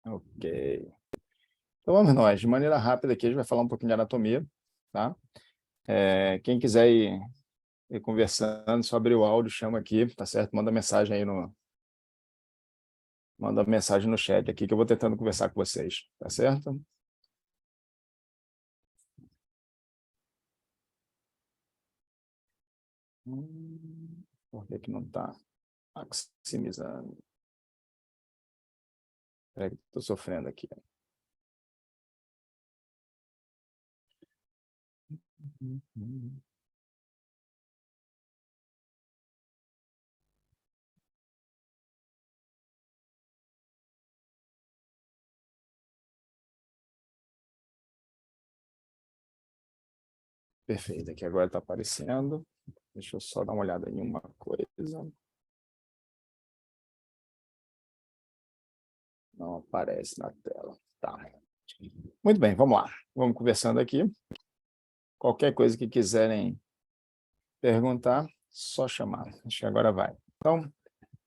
Ok. Então vamos nós, de maneira rápida aqui, a gente vai falar um pouquinho de anatomia, tá? Quem quiser ir conversando, só abrir o áudio, chama aqui, tá certo? Manda mensagem no chat aqui que eu vou tentando conversar com vocês, tá certo? Por que não está maximizando? Espera que estou sofrendo aqui. Perfeito, aqui agora está aparecendo. Deixa eu só dar uma olhada em uma coisa. Não aparece na tela. Tá. Muito bem, vamos lá. Vamos conversando aqui. Qualquer coisa que quiserem perguntar, só chamar. Acho que agora vai. Então,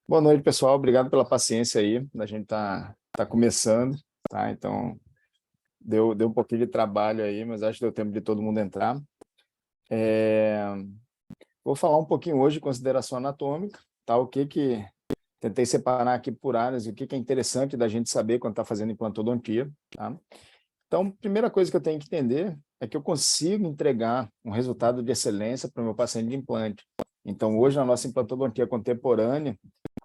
boa noite, pessoal. Obrigado pela paciência aí. A gente tá começando, tá? Então, deu um pouquinho de trabalho aí, mas acho que deu tempo de todo mundo entrar. Vou falar um pouquinho hoje de consideração anatômica, tá? Tentei separar aqui por áreas, o que é interessante da gente saber quando está fazendo implantodontia, tá? Então, a primeira coisa que eu tenho que entender é que eu consigo entregar um resultado de excelência para o meu paciente de implante. Então, hoje, na nossa implantodontia contemporânea,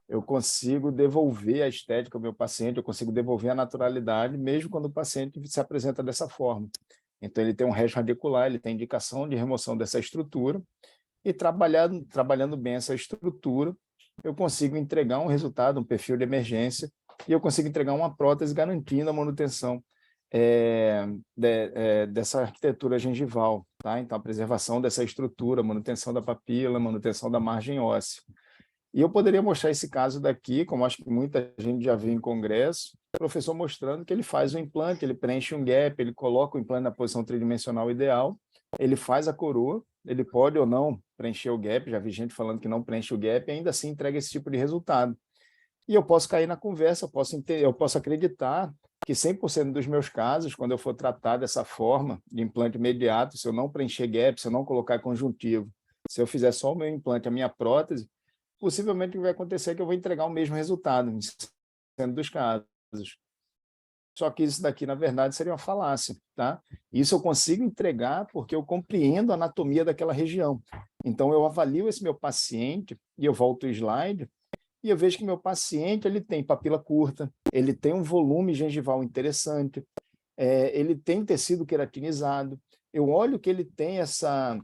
eu consigo devolver a estética ao meu paciente, eu consigo devolver a naturalidade, mesmo quando o paciente se apresenta dessa forma. Então, ele tem um resto radicular, ele tem indicação de remoção dessa estrutura, e trabalhando bem essa estrutura, eu consigo entregar um resultado, um perfil de emergência, e eu consigo entregar uma prótese garantindo a manutenção dessa arquitetura gengival, tá? Então, a preservação dessa estrutura, manutenção da papila, manutenção da margem óssea. E eu poderia mostrar esse caso daqui, como acho que muita gente já viu em congresso, o professor mostrando que ele faz o implante, ele preenche um gap, ele coloca o implante na posição tridimensional ideal, ele faz a coroa, ele pode ou não preencher o gap, já vi gente falando que não preenche o gap, e ainda assim entrega esse tipo de resultado. E eu posso cair na conversa, eu posso acreditar que 100% dos meus casos, quando eu for tratar dessa forma de implante imediato, se eu não preencher gap, se eu não colocar conjuntivo, se eu fizer só o meu implante, a minha prótese, possivelmente o que vai acontecer é que eu vou entregar o mesmo resultado, em 100% dos casos. Só que isso daqui, na verdade, seria uma falácia, tá? Isso eu consigo entregar porque eu compreendo a anatomia daquela região. Então, eu avalio esse meu paciente, e eu volto o slide, e eu vejo que meu paciente ele tem papila curta, ele tem um volume gengival interessante, ele tem tecido queratinizado, eu olho que ele tem essa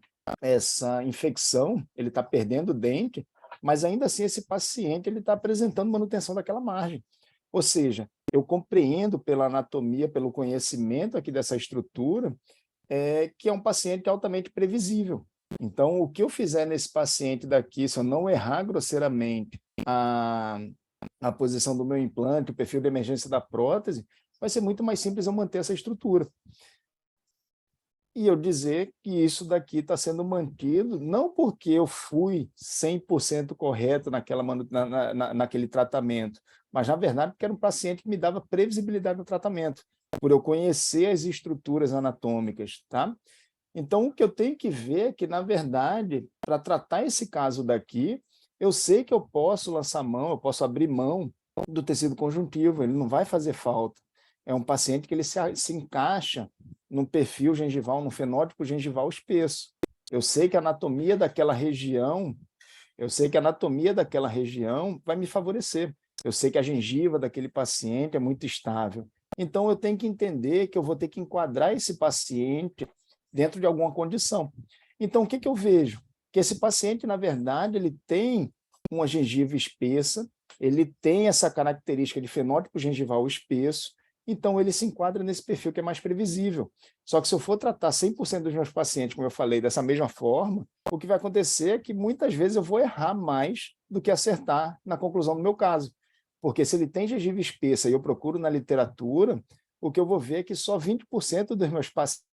infecção, ele está perdendo dente, mas ainda assim esse paciente ele está apresentando manutenção daquela margem. Ou seja, eu compreendo pela anatomia, pelo conhecimento aqui dessa estrutura, que é um paciente altamente previsível. Então, o que eu fizer nesse paciente daqui, se eu não errar grosseiramente a posição do meu implante, o perfil de emergência da prótese, vai ser muito mais simples eu manter essa estrutura. E eu dizer que isso daqui está sendo mantido, não porque eu fui 100% correto naquele tratamento, mas, na verdade, porque era um paciente que me dava previsibilidade no tratamento, por eu conhecer as estruturas anatômicas, tá? Então, o que eu tenho que ver é que, na verdade, para tratar esse caso daqui, eu sei que eu posso lançar mão, eu posso abrir mão do tecido conjuntivo, ele não vai fazer falta. É um paciente que ele se encaixa num perfil gengival, num fenótipo gengival espesso. Eu sei que a anatomia daquela região, vai me favorecer. Eu sei que a gengiva daquele paciente é muito estável. Então, eu tenho que entender que eu vou ter que enquadrar esse paciente dentro de alguma condição. Então, o que eu vejo? Que esse paciente, na verdade, ele tem uma gengiva espessa, ele tem essa característica de fenótipo gengival espesso, então ele se enquadra nesse perfil que é mais previsível. Só que se eu for tratar 100% dos meus pacientes, como eu falei, dessa mesma forma, o que vai acontecer é que muitas vezes eu vou errar mais do que acertar na conclusão do meu caso. Porque se ele tem gengiva espessa e eu procuro na literatura, o que eu vou ver é que só 20% dos meus pacientes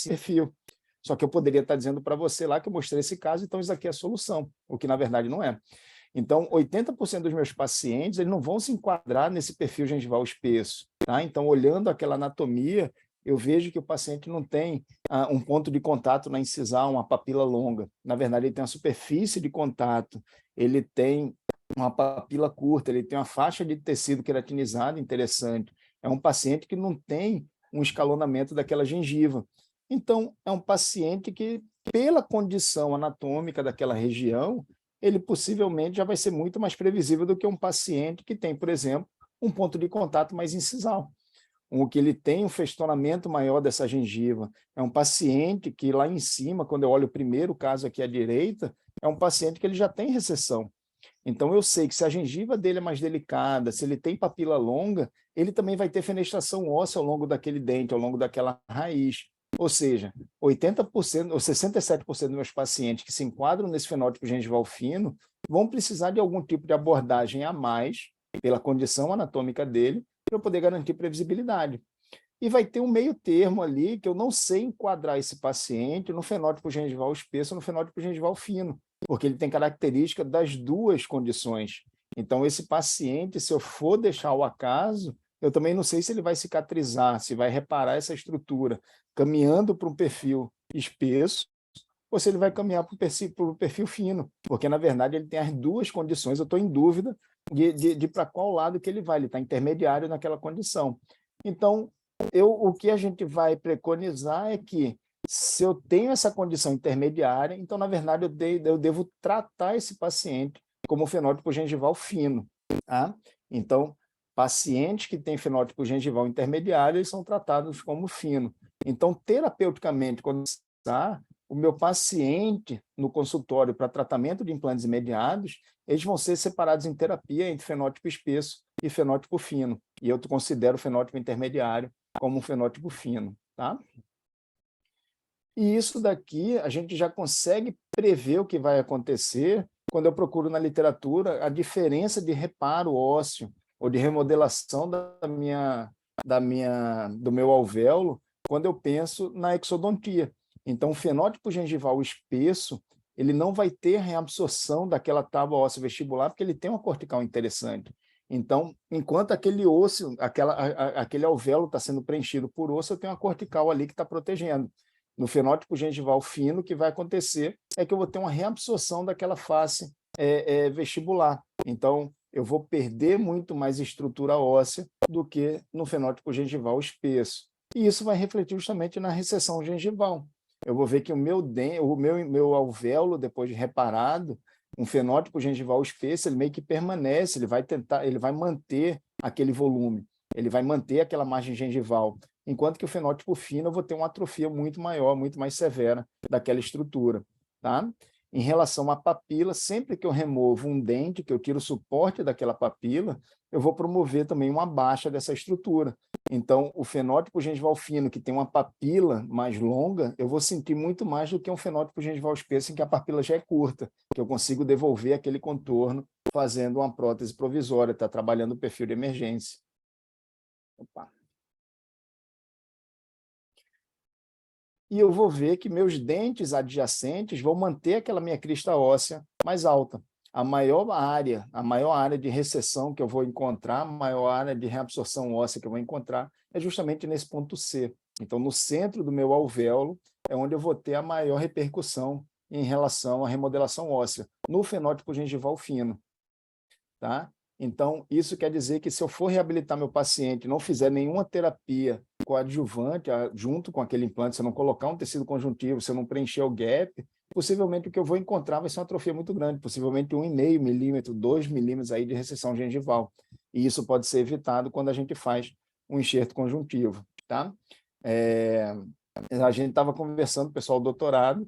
perfil. Só que eu poderia estar dizendo para você lá que eu mostrei esse caso, então isso aqui é a solução, o que na verdade não é. Então, 80% dos meus pacientes eles não vão se enquadrar nesse perfil gengival espesso. Tá? Então, olhando aquela anatomia, eu vejo que o paciente não tem um ponto de contato na incisal, uma papila longa. Na verdade, ele tem uma superfície de contato, ele tem uma papila curta, ele tem uma faixa de tecido queratinizado interessante. É um paciente que não tem um escalonamento daquela gengiva. Então, é um paciente que, pela condição anatômica daquela região, ele possivelmente já vai ser muito mais previsível do que um paciente que tem, por exemplo, um ponto de contato mais incisal, o que ele tem um festonamento maior dessa gengiva. É um paciente que lá em cima, quando eu olho o primeiro caso aqui à direita, é um paciente que ele já tem recessão. Então, eu sei que se a gengiva dele é mais delicada, se ele tem papila longa, ele também vai ter fenestração óssea ao longo daquele dente, ao longo daquela raiz. Ou seja, 80% ou 67% dos meus pacientes que se enquadram nesse fenótipo gengival fino vão precisar de algum tipo de abordagem a mais, pela condição anatômica dele, para poder garantir previsibilidade. E vai ter um meio termo ali que eu não sei enquadrar esse paciente no fenótipo gengival espesso ou no fenótipo gengival fino, porque ele tem característica das duas condições. Então, esse paciente, se eu for deixar ao acaso, eu também não sei se ele vai cicatrizar, se vai reparar essa estrutura, caminhando para um perfil espesso, ou se ele vai caminhar para o perfil fino, porque, na verdade, ele tem as duas condições. Eu estou em dúvida de para qual lado que ele vai, ele está intermediário naquela condição. Então, o que a gente vai preconizar é que, se eu tenho essa condição intermediária, então, na verdade, eu devo tratar esse paciente como fenótipo gengival fino. Tá? Então, pacientes que têm fenótipo gengival intermediário, eles são tratados como fino. Então, terapeuticamente, quando está o meu paciente no consultório para tratamento de implantes imediados, eles vão ser separados em terapia entre fenótipo espesso e fenótipo fino. E eu considero o fenótipo intermediário como um fenótipo fino. Tá? E isso daqui a gente já consegue prever o que vai acontecer quando eu procuro na literatura a diferença de reparo ósseo ou de remodelação do meu alvéolo quando eu penso na exodontia. Então, o fenótipo gengival espesso, ele não vai ter reabsorção daquela tábua óssea vestibular porque ele tem uma cortical interessante. Então, enquanto aquele osso, aquele alvéolo está sendo preenchido por osso, eu tenho uma cortical ali que está protegendo. No fenótipo gengival fino, o que vai acontecer é que eu vou ter uma reabsorção daquela face vestibular. Então, eu vou perder muito mais estrutura óssea do que no fenótipo gengival espesso. E isso vai refletir justamente na recessão gengival. Eu vou ver que o meu alvéolo, depois de reparado, um fenótipo gengival espesso, ele meio que permanece, ele vai manter aquele volume, ele vai manter aquela margem gengival, enquanto que o fenótipo fino eu vou ter uma atrofia muito maior, muito mais severa daquela estrutura. Tá? Em relação à papila, sempre que eu removo um dente, que eu tiro o suporte daquela papila, eu vou promover também uma baixa dessa estrutura. Então, o fenótipo gengival fino, que tem uma papila mais longa, eu vou sentir muito mais do que um fenótipo gengival espesso, em que a papila já é curta, que eu consigo devolver aquele contorno fazendo uma prótese provisória, está trabalhando o perfil de emergência. Opa. E eu vou ver que meus dentes adjacentes vão manter aquela minha crista óssea mais alta. A maior área de recessão que eu vou encontrar, a maior área de reabsorção óssea que eu vou encontrar é justamente nesse ponto C. Então, no centro do meu alvéolo é onde eu vou ter a maior repercussão em relação à remodelação óssea, no fenótipo gengival fino. Tá? Então, isso quer dizer que, se eu for reabilitar meu paciente e não fizer nenhuma terapia coadjuvante junto com aquele implante, se eu não colocar um tecido conjuntivo, se eu não preencher o gap, possivelmente o que eu vou encontrar vai ser uma atrofia muito grande, possivelmente 1,5 milímetro, 2 milímetros aí de recessão gengival. E isso pode ser evitado quando a gente faz um enxerto conjuntivo. Tá? A gente estava conversando, pessoal do doutorado,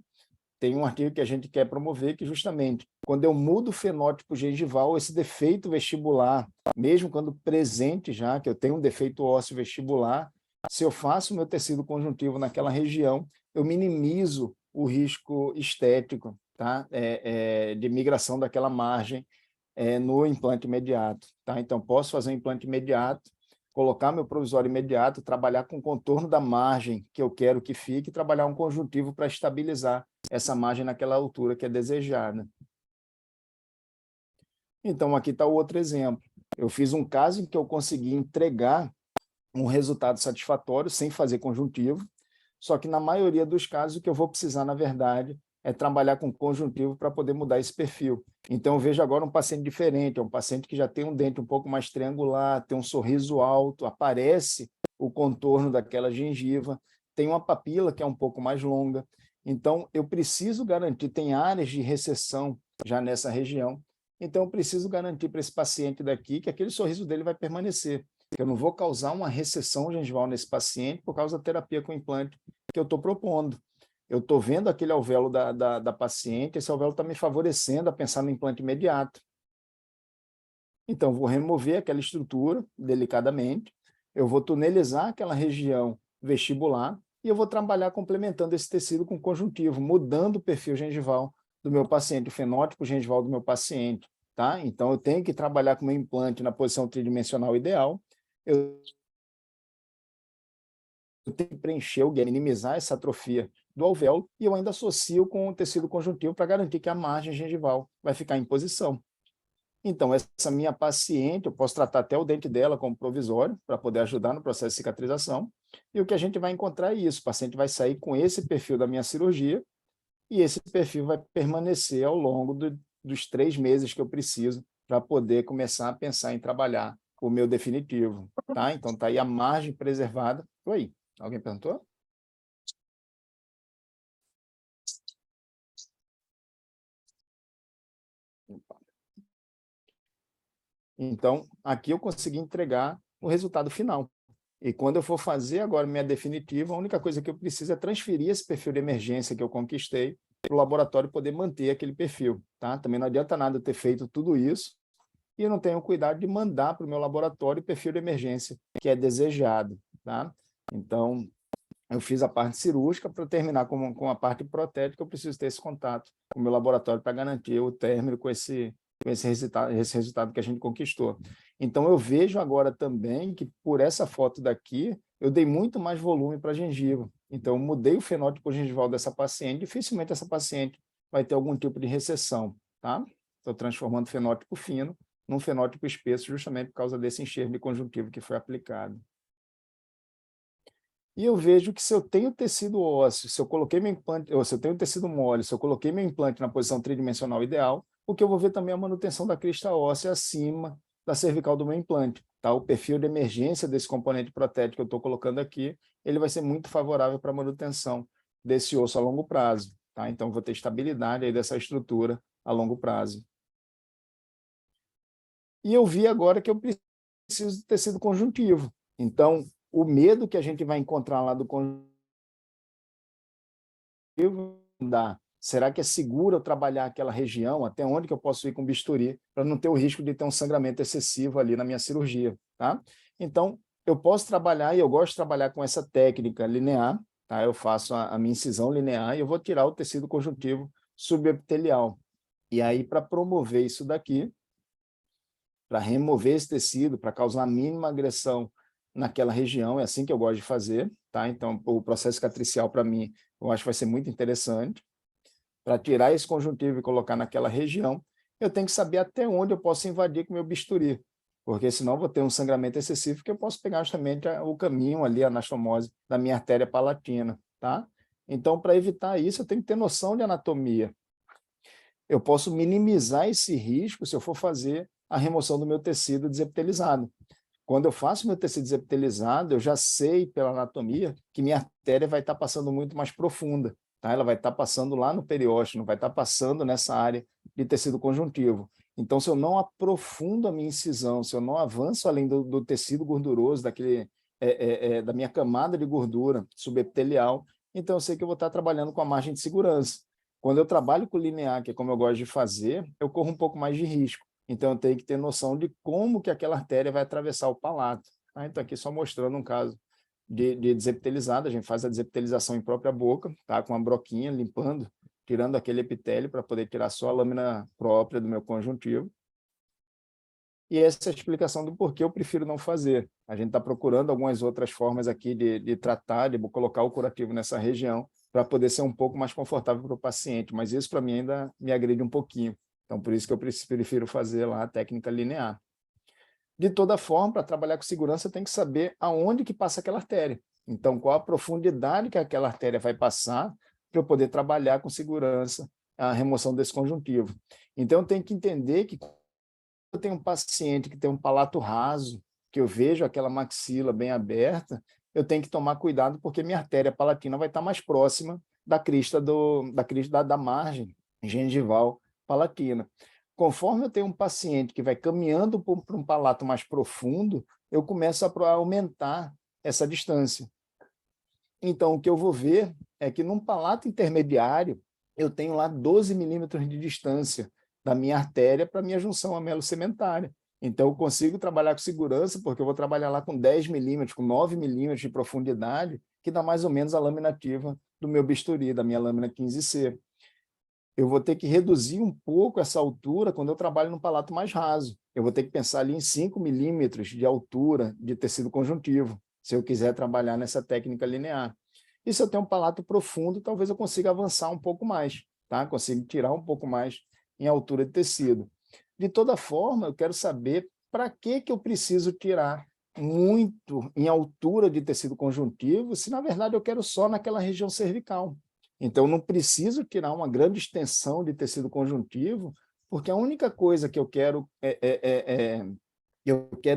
tem um artigo que a gente quer promover que, justamente, quando eu mudo o fenótipo gengival, esse defeito vestibular, mesmo quando presente já, que eu tenho um defeito ósseo vestibular, se eu faço o meu tecido conjuntivo naquela região, eu minimizo o risco estético, tá? De migração daquela margem no implante imediato. Tá? Então, posso fazer um implante imediato, colocar meu provisório imediato, trabalhar com o contorno da margem que eu quero que fique, e trabalhar um conjuntivo para estabilizar essa margem naquela altura que é desejada. Então, aqui está o outro exemplo. Eu fiz um caso em que eu consegui entregar um resultado satisfatório sem fazer conjuntivo, só que na maioria dos casos o que eu vou precisar, na verdade, é trabalhar com conjuntivo para poder mudar esse perfil. Então, eu vejo agora um paciente diferente, é um paciente que já tem um dente um pouco mais triangular, tem um sorriso alto, aparece o contorno daquela gengiva, tem uma papila que é um pouco mais longa. Então, eu preciso garantir, tem áreas de recessão já nessa região, então eu preciso garantir para esse paciente daqui que aquele sorriso dele vai permanecer, que eu não vou causar uma recessão gengival nesse paciente por causa da terapia com implante que eu estou propondo. Eu estou vendo aquele alvéolo da paciente, esse alvéolo está me favorecendo a pensar no implante imediato. Então, vou remover aquela estrutura delicadamente, eu vou tunelizar aquela região vestibular e eu vou trabalhar complementando esse tecido com conjuntivo, mudando o perfil gengival do meu paciente, o fenótipo gengival do meu paciente. Tá? Então, eu tenho que trabalhar com o meu implante na posição tridimensional ideal, eu tenho que preencher o gap, minimizar essa atrofia do alvéolo, e eu ainda associo com o tecido conjuntivo para garantir que a margem gengival vai ficar em posição. Então, essa minha paciente, eu posso tratar até o dente dela como provisório, para poder ajudar no processo de cicatrização, e o que a gente vai encontrar é isso, o paciente vai sair com esse perfil da minha cirurgia, e esse perfil vai permanecer ao longo dos 3 meses que eu preciso para poder começar a pensar em trabalhar o meu definitivo. Tá? Então, está aí a margem preservada. Oi, alguém perguntou? Então, aqui eu consegui entregar o resultado final. E quando eu for fazer agora minha definitiva, a única coisa que eu preciso é transferir esse perfil de emergência que eu conquistei para o laboratório poder manter aquele perfil. Tá? Também não adianta nada eu ter feito tudo isso e eu não tenho cuidado de mandar para o meu laboratório o perfil de emergência que é desejado. Tá? Então, eu fiz a parte cirúrgica, para terminar com a parte protética, eu preciso ter esse contato com o meu laboratório para garantir o término esse resultado que a gente conquistou. Então, eu vejo agora também que, por essa foto daqui, eu dei muito mais volume para a gengiva. Então, eu mudei o fenótipo gengival dessa paciente, dificilmente essa paciente vai ter algum tipo de recessão. Tá? Estou transformando o fenótipo fino num fenótipo espesso, justamente por causa desse enxerto de conjuntivo que foi aplicado. E eu vejo que se eu tenho tecido ósseo, se eu coloquei meu implante, ou se eu tenho tecido mole, se eu coloquei meu implante na posição tridimensional ideal, o que eu vou ver também é a manutenção da crista óssea acima da cervical do meu implante. Tá? O perfil de emergência desse componente protético que eu estou colocando aqui, ele vai ser muito favorável para a manutenção desse osso a longo prazo. Tá? Então, eu vou ter estabilidade aí dessa estrutura a longo prazo. E eu vi agora que eu preciso de tecido conjuntivo. Então, o medo que a gente vai encontrar lá do conjuntivo, será que é seguro eu trabalhar aquela região? Até onde que eu posso ir com bisturi para não ter o risco de ter um sangramento excessivo ali na minha cirurgia, tá? Então, eu posso trabalhar, e eu gosto de trabalhar com essa técnica linear, tá? Eu faço a minha incisão linear e eu vou tirar o tecido conjuntivo subepitelial. E aí, para promover isso daqui, para remover esse tecido, para causar a mínima agressão naquela região, é assim que eu gosto de fazer, tá? Então, o processo cicatricial, para mim, eu acho que vai ser muito interessante. Para tirar esse conjuntivo e colocar naquela região, eu tenho que saber até onde eu posso invadir com o meu bisturi, porque senão eu vou ter um sangramento excessivo que eu posso pegar justamente o caminho ali, a anastomose da minha artéria palatina, tá? Então, para evitar isso, eu tenho que ter noção de anatomia. Eu posso minimizar esse risco se eu for fazer a remoção do meu tecido desepitelizado. Quando eu faço meu tecido desepitelizado, eu já sei pela anatomia que minha artéria vai estar passando muito mais profunda, tá? Ela vai estar passando lá no periósteo, não vai estar passando nessa área de tecido conjuntivo. Então, se eu não aprofundo a minha incisão, se eu não avanço além do tecido gorduroso, da minha camada de gordura subepitelial, então eu sei que eu vou estar trabalhando com a margem de segurança. Quando eu trabalho com linear, que é como eu gosto de fazer, eu corro um pouco mais de risco. Então, eu tenho que ter noção de como que aquela artéria vai atravessar o palato. Tá? Então, aqui só mostrando um caso de desepitelizada, a gente faz a desepitelização em própria boca, tá? Com uma broquinha, limpando, tirando aquele epitélio para poder tirar só a lâmina própria do meu conjuntivo. E essa é a explicação do porquê eu prefiro não fazer. A gente está procurando algumas outras formas aqui de tratar, de colocar o curativo nessa região, para poder ser um pouco mais confortável para o paciente, mas isso para mim ainda me agride um pouquinho. Então, por isso que eu prefiro fazer lá a técnica linear. De toda forma, para trabalhar com segurança, tem que saber aonde que passa aquela artéria. Então, qual a profundidade que aquela artéria vai passar para eu poder trabalhar com segurança a remoção desse conjuntivo. Então, eu tenho que entender que quando eu tenho um paciente que tem um palato raso, que eu vejo aquela maxila bem aberta, eu tenho que tomar cuidado porque minha artéria palatina vai estar mais próxima da crista da margem gengival palatina. Conforme eu tenho um paciente que vai caminhando para um palato mais profundo, eu começo a aumentar essa distância. Então, o que eu vou ver é que num palato intermediário, eu tenho lá 12 milímetros de distância da minha artéria para a minha junção amelo-sementária. Então, eu consigo trabalhar com segurança, porque eu vou trabalhar lá com 10 milímetros, com 9 milímetros de profundidade, que dá mais ou menos a lâmina ativa do meu bisturi, da minha lâmina 15C. Eu vou ter que reduzir um pouco essa altura quando eu trabalho num palato mais raso. Eu vou ter que pensar ali em 5 milímetros de altura de tecido conjuntivo, se eu quiser trabalhar nessa técnica linear. E se eu tenho um palato profundo, talvez eu consiga avançar um pouco mais, tá? Consigo tirar um pouco mais em altura de tecido. De toda forma, eu quero saber para que eu preciso tirar muito em altura de tecido conjuntivo, se na verdade eu quero só naquela região cervical. Então, não preciso tirar uma grande extensão de tecido conjuntivo, porque a única coisa que eu quero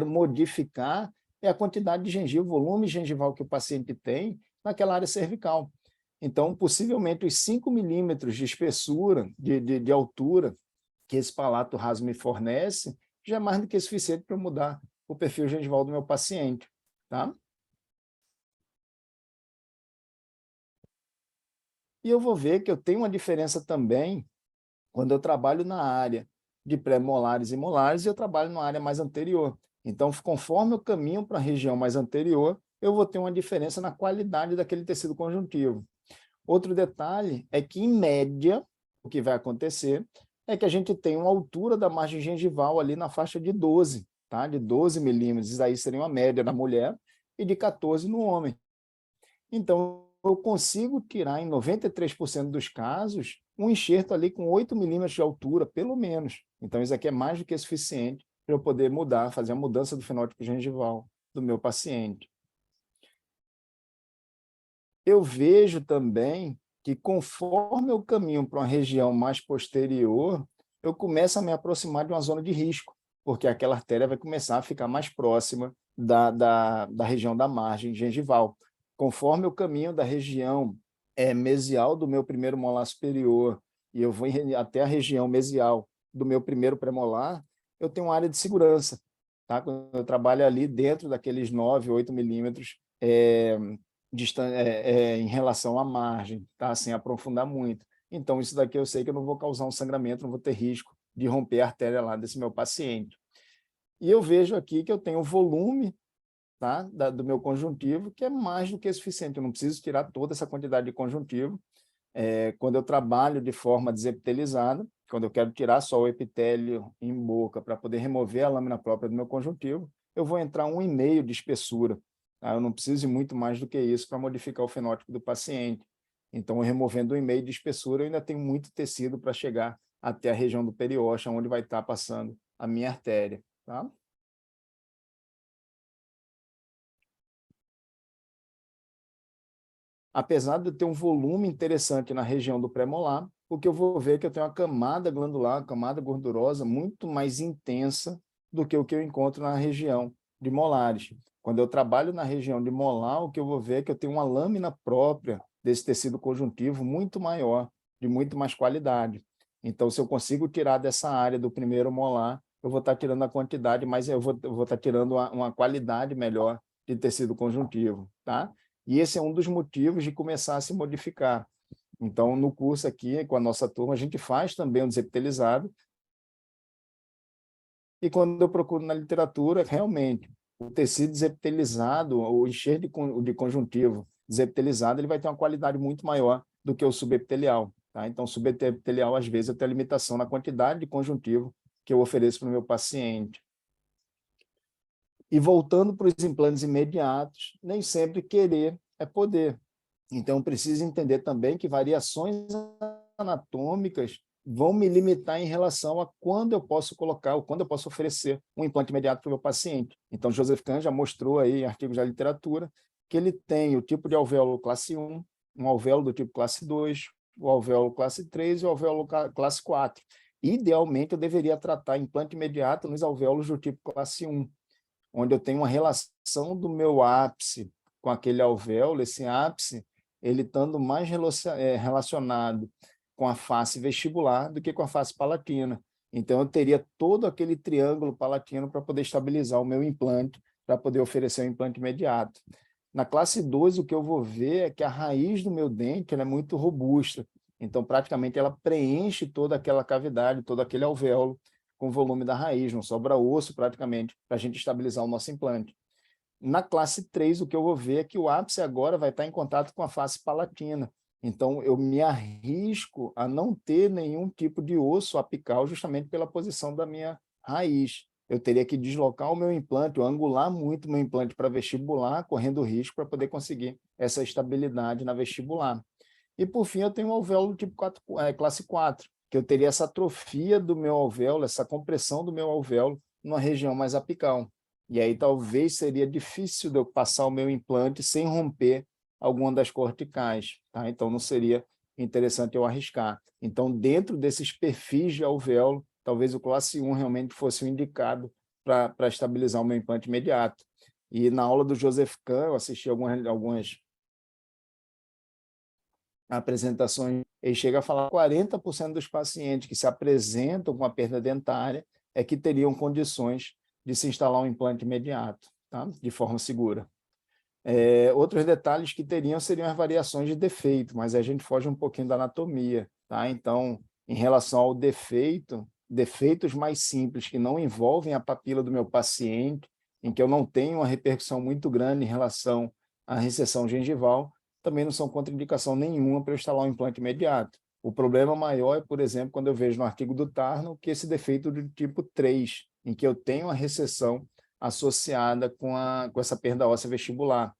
modificar é a quantidade de gengiva, o volume gengival que o paciente tem naquela área cervical. Então, possivelmente, os 5 milímetros de espessura, de altura, que esse palato raso me fornece, já é mais do que suficiente para mudar o perfil gengival do meu paciente. Tá? E eu vou ver que eu tenho uma diferença também quando eu trabalho na área de pré-molares e molares e eu trabalho na área mais anterior. Então, conforme eu caminho para a região mais anterior, eu vou ter uma diferença na qualidade daquele tecido conjuntivo. Outro detalhe é que, em média, o que vai acontecer é que a gente tem uma altura da margem gengival ali na faixa de 12, tá? De 12 milímetros, isso aí seria uma média na mulher, e de 14 no homem. Então, eu consigo tirar, em 93% dos casos, um enxerto ali com 8 milímetros de altura, pelo menos. Então, isso aqui é mais do que suficiente para eu poder mudar, fazer a mudança do fenótipo gengival do meu paciente. Eu vejo também que, conforme eu caminho para uma região mais posterior, eu começo a me aproximar de uma zona de risco, porque aquela artéria vai começar a ficar mais próxima da região da margem gengival. Conforme eu caminho da região mesial do meu primeiro molar superior e eu vou até a região mesial do meu primeiro premolar, eu tenho uma área de segurança. Tá? Quando eu trabalho ali dentro daqueles 9, 8 milímetros em relação à margem, tá? Sem aprofundar muito. Então, isso daqui eu sei que eu não vou causar um sangramento, não vou ter risco de romper a artéria lá desse meu paciente. E eu vejo aqui que eu tenho volume, tá, do meu conjuntivo, que é mais do que suficiente. Eu não preciso tirar toda essa quantidade de conjuntivo. Quando eu trabalho de forma desepitelizada, quando eu quero tirar só o epitélio em boca para poder remover a lâmina própria do meu conjuntivo, eu vou entrar 1,5 de espessura. Tá? Eu não preciso de muito mais do que isso para modificar o fenótipo do paciente. Então, removendo 1,5 de espessura, eu ainda tenho muito tecido para chegar até a região do periósteo, onde vai estar passando a minha artéria. Tá? Apesar de eu ter um volume interessante na região do pré-molar, o que eu vou ver é que eu tenho uma camada glandular, uma camada gordurosa muito mais intensa do que o que eu encontro na região de molares. Quando eu trabalho na região de molar, o que eu vou ver é que eu tenho uma lâmina própria desse tecido conjuntivo muito maior, de muito mais qualidade. Então, se eu consigo tirar dessa área do primeiro molar, eu vou estar tirando a quantidade, mas eu vou estar tirando uma qualidade melhor de tecido conjuntivo, tá? E esse é um dos motivos de começar a se modificar. Então, no curso aqui, com a nossa turma, a gente faz também um desepitelizado. E quando eu procuro na literatura, realmente, o tecido desepitelizado, o enxerto de conjuntivo desepitelizado, ele vai ter uma qualidade muito maior do que o subepitelial. Tá? Então, o subepitelial, às vezes, eu tenho limitação na quantidade de conjuntivo que eu ofereço para o meu paciente. E voltando para os implantes imediatos, nem sempre querer é poder. Então, precisa entender também que variações anatômicas vão me limitar em relação a quando eu posso colocar, ou quando eu posso oferecer um implante imediato para o meu paciente. Então, Joseph Kahn já mostrou aí em artigos da literatura que ele tem o tipo de alvéolo classe 1, um alvéolo do tipo classe 2, o alvéolo classe 3 e o alvéolo classe 4. Idealmente, eu deveria tratar implante imediato nos alvéolos do tipo classe 1, onde eu tenho uma relação do meu ápice com aquele alvéolo, esse ápice, ele estando mais relacionado com a face vestibular do que com a face palatina. Então, eu teria todo aquele triângulo palatino para poder estabilizar o meu implante, para poder oferecer um implante imediato. Na classe 2, o que eu vou ver é que a raiz do meu dente ela é muito robusta. Então, praticamente, ela preenche toda aquela cavidade, todo aquele alvéolo com o volume da raiz, não sobra osso praticamente para a gente estabilizar o nosso implante. Na classe 3, o que eu vou ver é que o ápice agora vai estar em contato com a face palatina. Então, eu me arrisco a não ter nenhum tipo de osso apical justamente pela posição da minha raiz. Eu teria que deslocar o meu implante, ou angular muito o meu implante para vestibular, correndo risco para poder conseguir essa estabilidade na vestibular. E, por fim, eu tenho um alvéolo tipo classe 4, que eu teria essa atrofia do meu alvéolo, essa compressão do meu alvéolo numa região mais apical. E aí talvez seria difícil de eu passar o meu implante sem romper alguma das corticais, tá? Então não seria interessante eu arriscar. Então, dentro desses perfis de alvéolo, talvez o classe 1 realmente fosse o indicado para estabilizar o meu implante imediato. E na aula do Joseph Kahn, eu assisti algumas apresentações, ele chega a falar que 40% dos pacientes que se apresentam com a perda dentária é que teriam condições de se instalar um implante imediato, tá? De forma segura. Outros detalhes que teriam seriam as variações de defeito, mas a gente foge um pouquinho da anatomia, tá? Então, em relação ao defeito, defeitos mais simples que não envolvem a papila do meu paciente, em que eu não tenho uma repercussão muito grande em relação à recessão gengival, também não são contraindicação nenhuma para eu instalar um implante imediato. O problema maior é, por exemplo, quando eu vejo no artigo do Tarnow que esse defeito do tipo 3, em que eu tenho a recessão associada com essa perda óssea vestibular.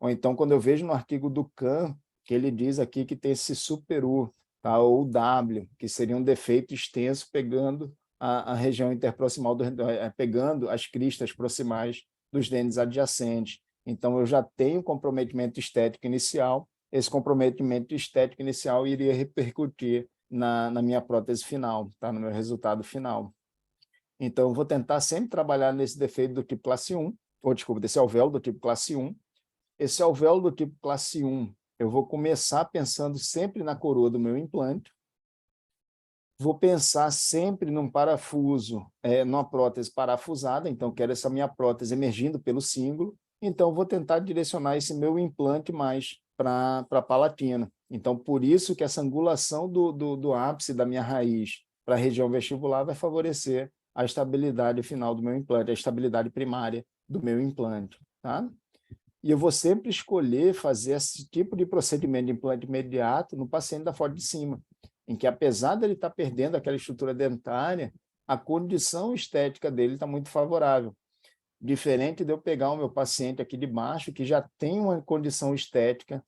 Ou então, quando eu vejo no artigo do Kahn, que ele diz aqui que tem esse super-U, tá? Ou W, que seria um defeito extenso pegando a região interproximal, pegando as cristas proximais dos dentes adjacentes. Então, eu já tenho comprometimento estético inicial, esse comprometimento estético inicial iria repercutir na minha prótese final, tá? No meu resultado final. Então, eu vou tentar sempre trabalhar nesse defeito do tipo classe 1, ou desculpa, desse alvéolo do tipo classe 1. Esse alvéolo do tipo classe 1, eu vou começar pensando sempre na coroa do meu implante, vou pensar sempre num parafuso, numa prótese parafusada, então quero essa minha prótese emergindo pelo símbolo, então vou tentar direcionar esse meu implante mais para a palatina. Então, por isso que essa angulação do ápice da minha raiz para a região vestibular vai favorecer a estabilidade final do meu implante, a estabilidade primária do meu implante, tá? E eu vou sempre escolher fazer esse tipo de procedimento de implante imediato no paciente da foto de cima, em que, apesar dele estar perdendo aquela estrutura dentária, a condição estética dele está muito favorável. Diferente de eu pegar o meu paciente aqui de baixo, que já tem uma condição estética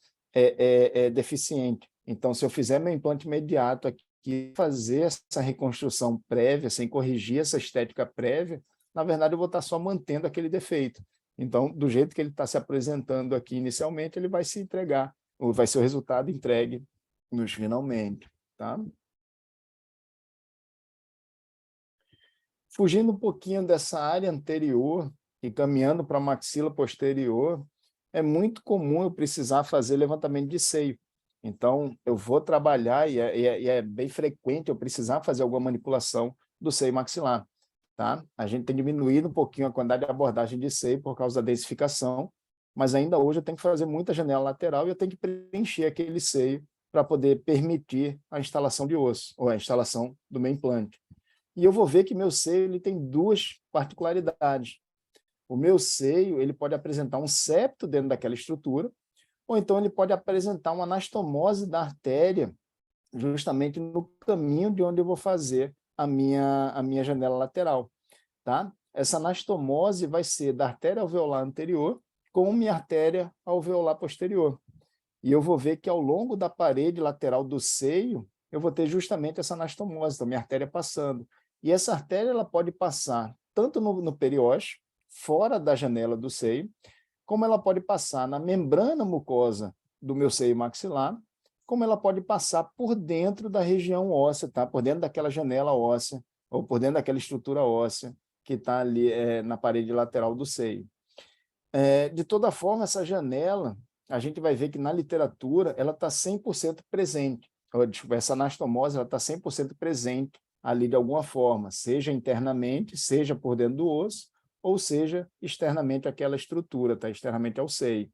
deficiente. Então, se eu fizer meu implante imediato aqui, fazer essa reconstrução prévia, sem corrigir essa estética prévia, na verdade, eu vou estar só mantendo aquele defeito. Então, do jeito que ele está se apresentando aqui inicialmente, ele vai se entregar, ou vai ser o resultado entregue nos finalmente. Tá? Fugindo um pouquinho dessa área anterior e caminhando para a maxila posterior, é muito comum eu precisar fazer levantamento de seio. Então, eu vou trabalhar, e é bem frequente eu precisar fazer alguma manipulação do seio maxilar. Tá? A gente tem diminuído um pouquinho a quantidade de abordagem de seio por causa da densificação, mas ainda hoje eu tenho que fazer muita janela lateral e eu tenho que preencher aquele seio para poder permitir a instalação de osso, ou a instalação do meu implante. E eu vou ver que meu seio ele tem duas particularidades. O meu seio ele pode apresentar um septo dentro daquela estrutura, ou então ele pode apresentar uma anastomose da artéria justamente no caminho de onde eu vou fazer a minha janela lateral. Tá? Essa anastomose vai ser da artéria alveolar anterior com minha artéria alveolar posterior. E eu vou ver que ao longo da parede lateral do seio, eu vou ter justamente essa anastomose, então minha artéria passando. E essa artéria ela pode passar tanto no periósteo, fora da janela do seio, como ela pode passar na membrana mucosa do meu seio maxilar, como ela pode passar por dentro da região óssea, tá? Por dentro daquela janela óssea, ou por dentro daquela estrutura óssea que está ali na parede lateral do seio. De toda forma, essa janela, a gente vai ver que na literatura ela está 100% presente. Desculpa, essa anastomose está 100% presente ali de alguma forma, seja internamente, seja por dentro do osso, ou seja externamente àquela estrutura, tá? Externamente ao seio.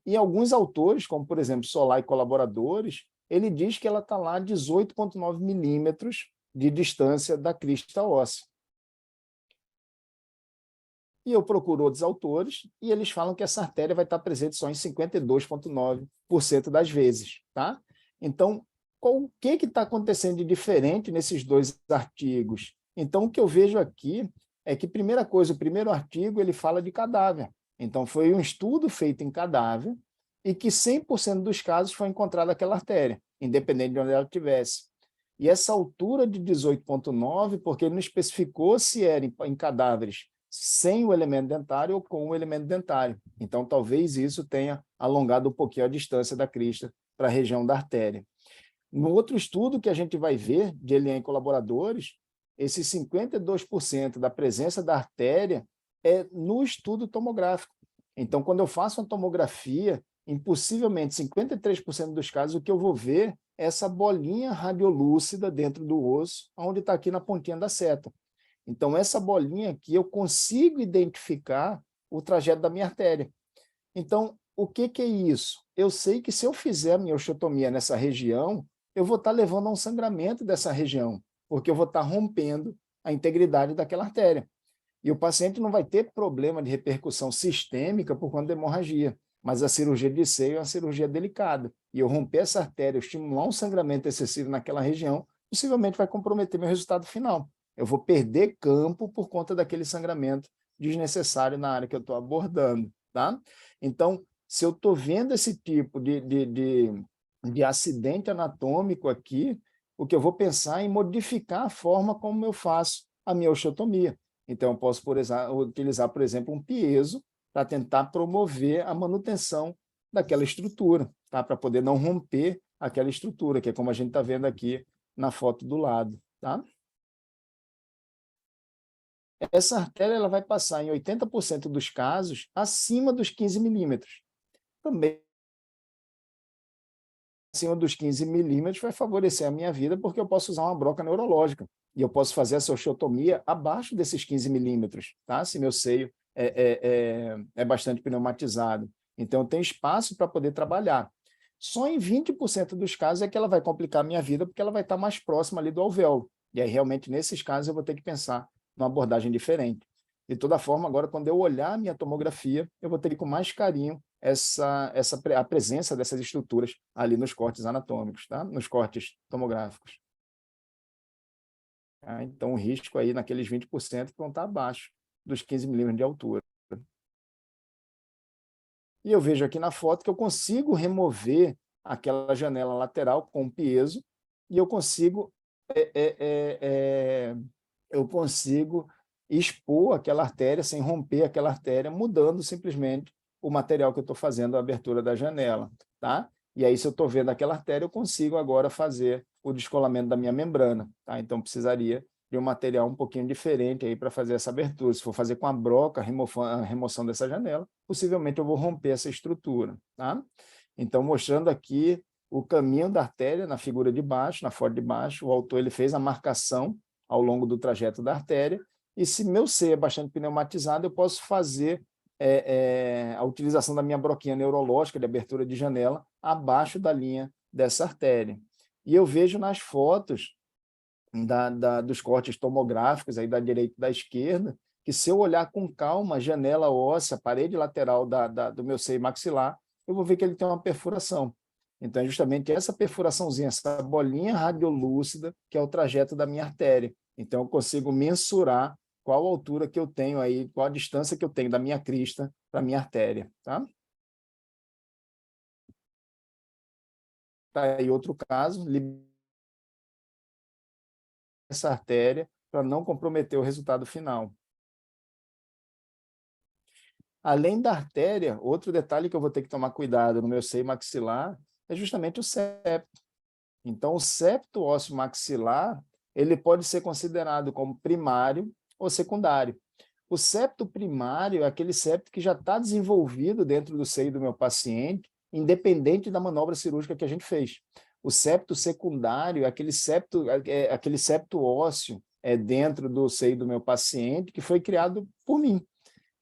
E alguns autores, como por exemplo Solar e colaboradores, ele diz que ela está lá a 18,9 milímetros de distância da crista óssea. E eu procuro outros autores e eles falam que essa artéria vai estar presente só em 52,9% das vezes. Tá? Então, o que está acontecendo de diferente nesses dois artigos? Então, o que eu vejo aqui é que, primeira coisa, o primeiro artigo ele fala de cadáver. Então, foi um estudo feito em cadáver e que 100% dos casos foi encontrada aquela artéria, independente de onde ela estivesse. E essa altura de 18,9, porque ele não especificou se era em cadáveres sem o elemento dentário ou com o elemento dentário. Então, talvez isso tenha alongado um pouquinho a distância da crista para a região da artéria. No outro estudo que a gente vai ver, de Elian e colaboradores, esse 52% da presença da artéria é no estudo tomográfico. Então, quando eu faço uma tomografia, impossivelmente 53% dos casos, o que eu vou ver é essa bolinha radiolúcida dentro do osso, onde está aqui na pontinha da seta. Então, essa bolinha aqui, eu consigo identificar o trajeto da minha artéria. Então, o que é isso? Eu sei que se eu fizer a minha osteotomia nessa região, eu vou estar levando a um sangramento dessa região, porque eu vou estar rompendo a integridade daquela artéria. E o paciente não vai ter problema de repercussão sistêmica por conta da hemorragia, mas a cirurgia de seio é uma cirurgia delicada. E eu romper essa artéria, eu estimular um sangramento excessivo naquela região, possivelmente vai comprometer meu resultado final. Eu vou perder campo por conta daquele sangramento desnecessário na área que eu estou abordando. Tá? Então, se eu estou vendo esse tipo de acidente anatômico aqui, o que eu vou pensar é em modificar a forma como eu faço a minha osteotomia. Então, eu posso utilizar, por exemplo, um piezo para tentar promover a manutenção daquela estrutura, tá? Para poder não romper aquela estrutura, que é como a gente está vendo aqui na foto do lado. Tá? Essa artéria ela vai passar, em 80% dos casos, acima dos 15 milímetros. Também acima dos 15 milímetros vai favorecer a minha vida, porque eu posso usar uma broca neurológica. E eu posso fazer essa osteotomia abaixo desses 15 milímetros, tá? Se meu seio é bastante pneumatizado. Então, eu tenho espaço para poder trabalhar. Só em 20% dos casos é que ela vai complicar a minha vida, porque ela vai estar mais próxima ali do alvéolo. E aí, realmente, nesses casos, eu vou ter que pensar numa abordagem diferente. De toda forma, agora, quando eu olhar a minha tomografia, eu vou ter com mais carinho a presença dessas estruturas ali nos cortes anatômicos, tá? Nos cortes tomográficos. Tá? Então, o risco aí naqueles 20% vão estar abaixo dos 15 milímetros de altura. E eu vejo aqui na foto que eu consigo remover aquela janela lateral com piezo e eu consigo expor aquela artéria sem romper aquela artéria, mudando simplesmente o material que eu estou fazendo, a abertura da janela. Tá? E aí, se eu estou vendo aquela artéria, eu consigo agora fazer o descolamento da minha membrana. Tá? Então, precisaria de um material um pouquinho diferente aí para fazer essa abertura. Se for fazer com a broca, a remoção dessa janela, possivelmente eu vou romper essa estrutura. Tá? Então, mostrando aqui o caminho da artéria na figura de baixo, na foto de baixo, o autor ele fez a marcação ao longo do trajeto da artéria, e se meu seio é bastante pneumatizado, eu posso fazer a utilização da minha broquinha neurológica de abertura de janela abaixo da linha dessa artéria. E eu vejo nas fotos dos cortes tomográficos aí da direita e da esquerda, que se eu olhar com calma a janela óssea, a parede lateral do meu seio maxilar, eu vou ver que ele tem uma perfuração. Então, é justamente essa perfuraçãozinha, essa bolinha radiolúcida, que é o trajeto da minha artéria. Então, eu consigo mensurar qual a altura que eu tenho aí, qual a distância que eu tenho da minha crista para a minha artéria. Tá? Tá aí outro caso, essa artéria para não comprometer o resultado final. Além da artéria, outro detalhe que eu vou ter que tomar cuidado no meu seio maxilar é justamente o septo. Então, o septo ósseo maxilar, ele pode ser considerado como primário ou secundário. O septo primário é aquele septo que já está desenvolvido dentro do seio do meu paciente, independente da manobra cirúrgica que a gente fez. O septo secundário é aquele septo ósseo dentro do seio do meu paciente que foi criado por mim.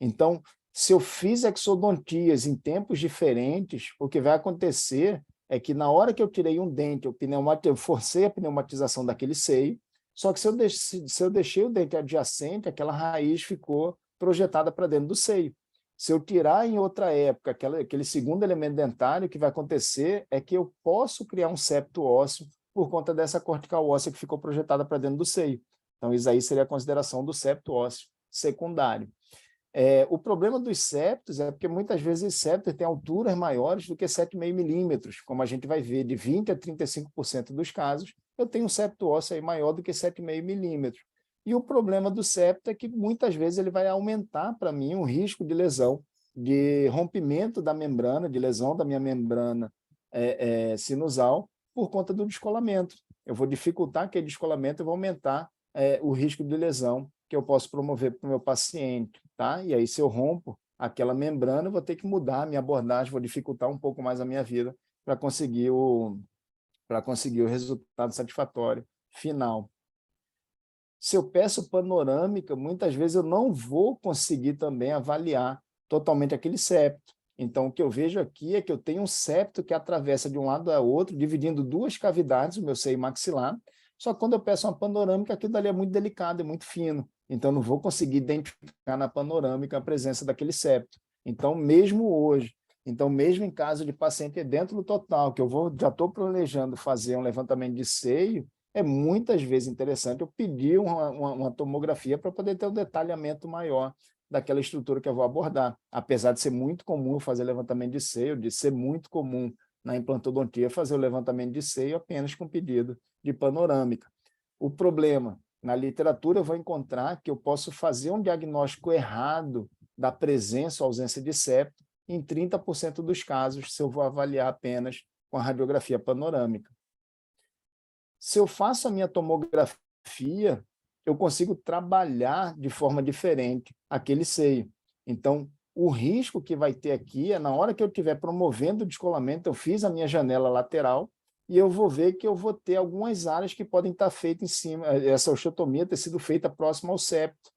Então, se eu fiz exodontias em tempos diferentes, o que vai acontecer é que na hora que eu tirei um dente, eu forcei a pneumatização daquele seio, só que se eu deixei o dente adjacente, aquela raiz ficou projetada para dentro do seio. Se eu tirar em outra época aquele segundo elemento dentário, o que vai acontecer é que eu posso criar um septo ósseo por conta dessa cortical óssea que ficou projetada para dentro do seio. Então, isso aí seria a consideração do septo ósseo secundário. O problema dos septos é porque muitas vezes os septos têm alturas maiores do que 7,5 milímetros, como a gente vai ver, de 20% a 35% dos casos, eu tenho um septo ósseo aí maior do que 7,5 milímetros. E o problema do septo é que muitas vezes ele vai aumentar para mim o risco de lesão, de rompimento da membrana, de lesão da minha membrana sinusal, por conta do descolamento. Eu vou dificultar aquele descolamento e vou aumentar o risco de lesão que eu posso promover para o meu paciente, tá? E aí, se eu rompo aquela membrana, eu vou ter que mudar a minha abordagem, vou dificultar um pouco mais a minha vida para conseguir o resultado satisfatório final. Se eu peço panorâmica, muitas vezes eu não vou conseguir também avaliar totalmente aquele septo. Então, o que eu vejo aqui é que eu tenho um septo que atravessa de um lado a outro, dividindo duas cavidades, o meu seio maxilar, só que quando eu peço uma panorâmica, aquilo dali é muito delicado, é muito fino. Então, não vou conseguir identificar na panorâmica a presença daquele septo. Então, mesmo hoje, mesmo em caso de paciente dentro do total, que já estou planejando fazer um levantamento de seio, é muitas vezes interessante eu pedir uma tomografia para poder ter um detalhamento maior daquela estrutura que eu vou abordar. Apesar de ser muito comum fazer levantamento de seio, de ser muito comum na implantodontia fazer o levantamento de seio apenas com pedido de panorâmica. O problema, na literatura eu vou encontrar que eu posso fazer um diagnóstico errado da presença ou ausência de septo em 30% dos casos, se eu vou avaliar apenas com a radiografia panorâmica. Se eu faço a minha tomografia, eu consigo trabalhar de forma diferente aquele seio. Então, o risco que vai ter aqui é na hora que eu estiver promovendo o descolamento, eu fiz a minha janela lateral e eu vou ver que eu vou ter algumas áreas que podem estar feitas em cima, essa osteotomia ter sido feita próxima ao septo.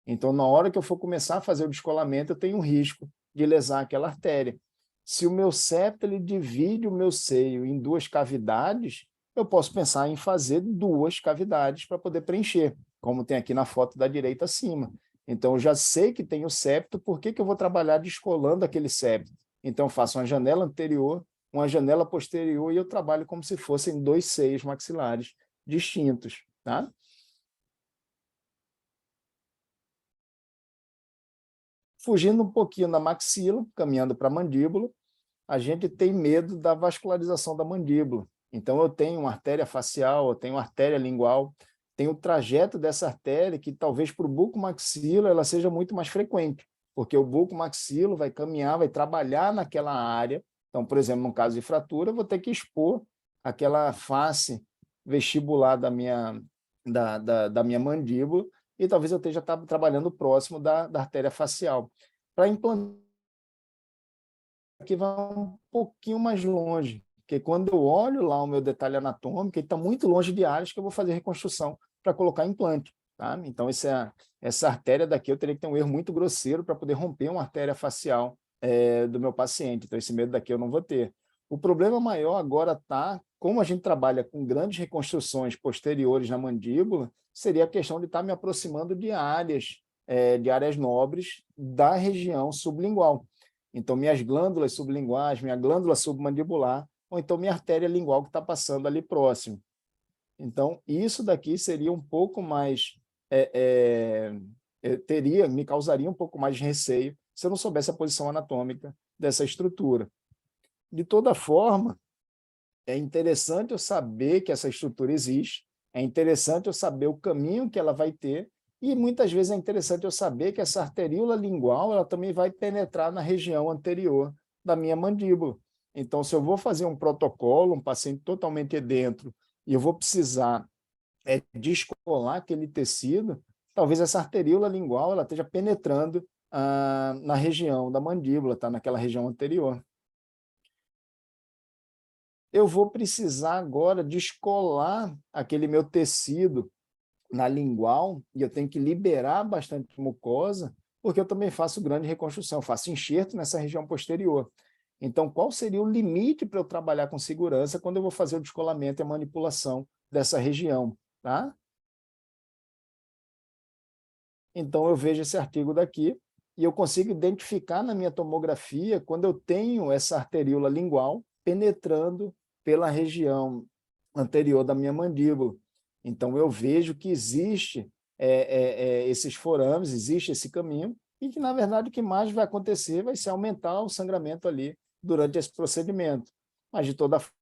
Então, na hora que eu for começar a fazer o descolamento, eu tenho um risco de lesar aquela artéria. Se o meu septo ele divide o meu seio em duas cavidades, eu posso pensar em fazer duas cavidades para poder preencher, como tem aqui na foto da direita acima. Então, eu já sei que tem o septo, por que eu vou trabalhar descolando aquele septo? Então, eu faço uma janela anterior, uma janela posterior, e eu trabalho como se fossem dois seios maxilares distintos. Tá? Fugindo um pouquinho da maxila, caminhando para a mandíbula, a gente tem medo da vascularização da mandíbula. Então, eu tenho uma artéria facial, eu tenho uma artéria lingual, tem o trajeto dessa artéria que talvez para o bucomaxilo ela seja muito mais frequente, porque o bucomaxilo vai caminhar, vai trabalhar naquela área. Então, por exemplo, no caso de fratura, eu vou ter que expor aquela face vestibular da minha mandíbula e talvez eu esteja trabalhando próximo da artéria facial. Para implantar aqui vai um pouquinho mais longe, porque quando eu olho lá o meu detalhe anatômico, ele está muito longe de áreas que eu vou fazer reconstrução para colocar implante. Tá? Então, essa artéria daqui, eu teria que ter um erro muito grosseiro para poder romper uma artéria facial do meu paciente. Então, esse medo daqui eu não vou ter. O problema maior agora está, como a gente trabalha com grandes reconstruções posteriores na mandíbula, seria a questão de estar me aproximando de áreas nobres da região sublingual. Então, minhas glândulas sublinguais, minha glândula submandibular, ou então minha artéria lingual que está passando ali próximo. Então, isso daqui seria um pouco mais, me causaria um pouco mais de receio se eu não soubesse a posição anatômica dessa estrutura. De toda forma, é interessante eu saber que essa estrutura existe, É interessante eu saber o caminho que ela vai ter e muitas vezes é interessante eu saber que essa arteríola lingual ela também vai penetrar na região anterior da minha mandíbula. Então, se eu vou fazer um protocolo, um paciente totalmente dentro, e eu vou precisar descolar aquele tecido, talvez essa arteríola lingual ela esteja penetrando na região da mandíbula, tá? Naquela região anterior. Eu vou precisar agora descolar aquele meu tecido na lingual e eu tenho que liberar bastante mucosa, porque eu também faço grande reconstrução, faço enxerto nessa região posterior. Então, qual seria o limite para eu trabalhar com segurança quando eu vou fazer o descolamento e a manipulação dessa região, tá? Então, eu vejo esse artigo daqui e eu consigo identificar na minha tomografia quando eu tenho essa arteríola lingual penetrando pela região anterior da minha mandíbula. Então, eu vejo que existe esses forames, existe esse caminho, e que, na verdade, o que mais vai acontecer vai ser aumentar o sangramento ali durante esse procedimento. Mas, de toda forma,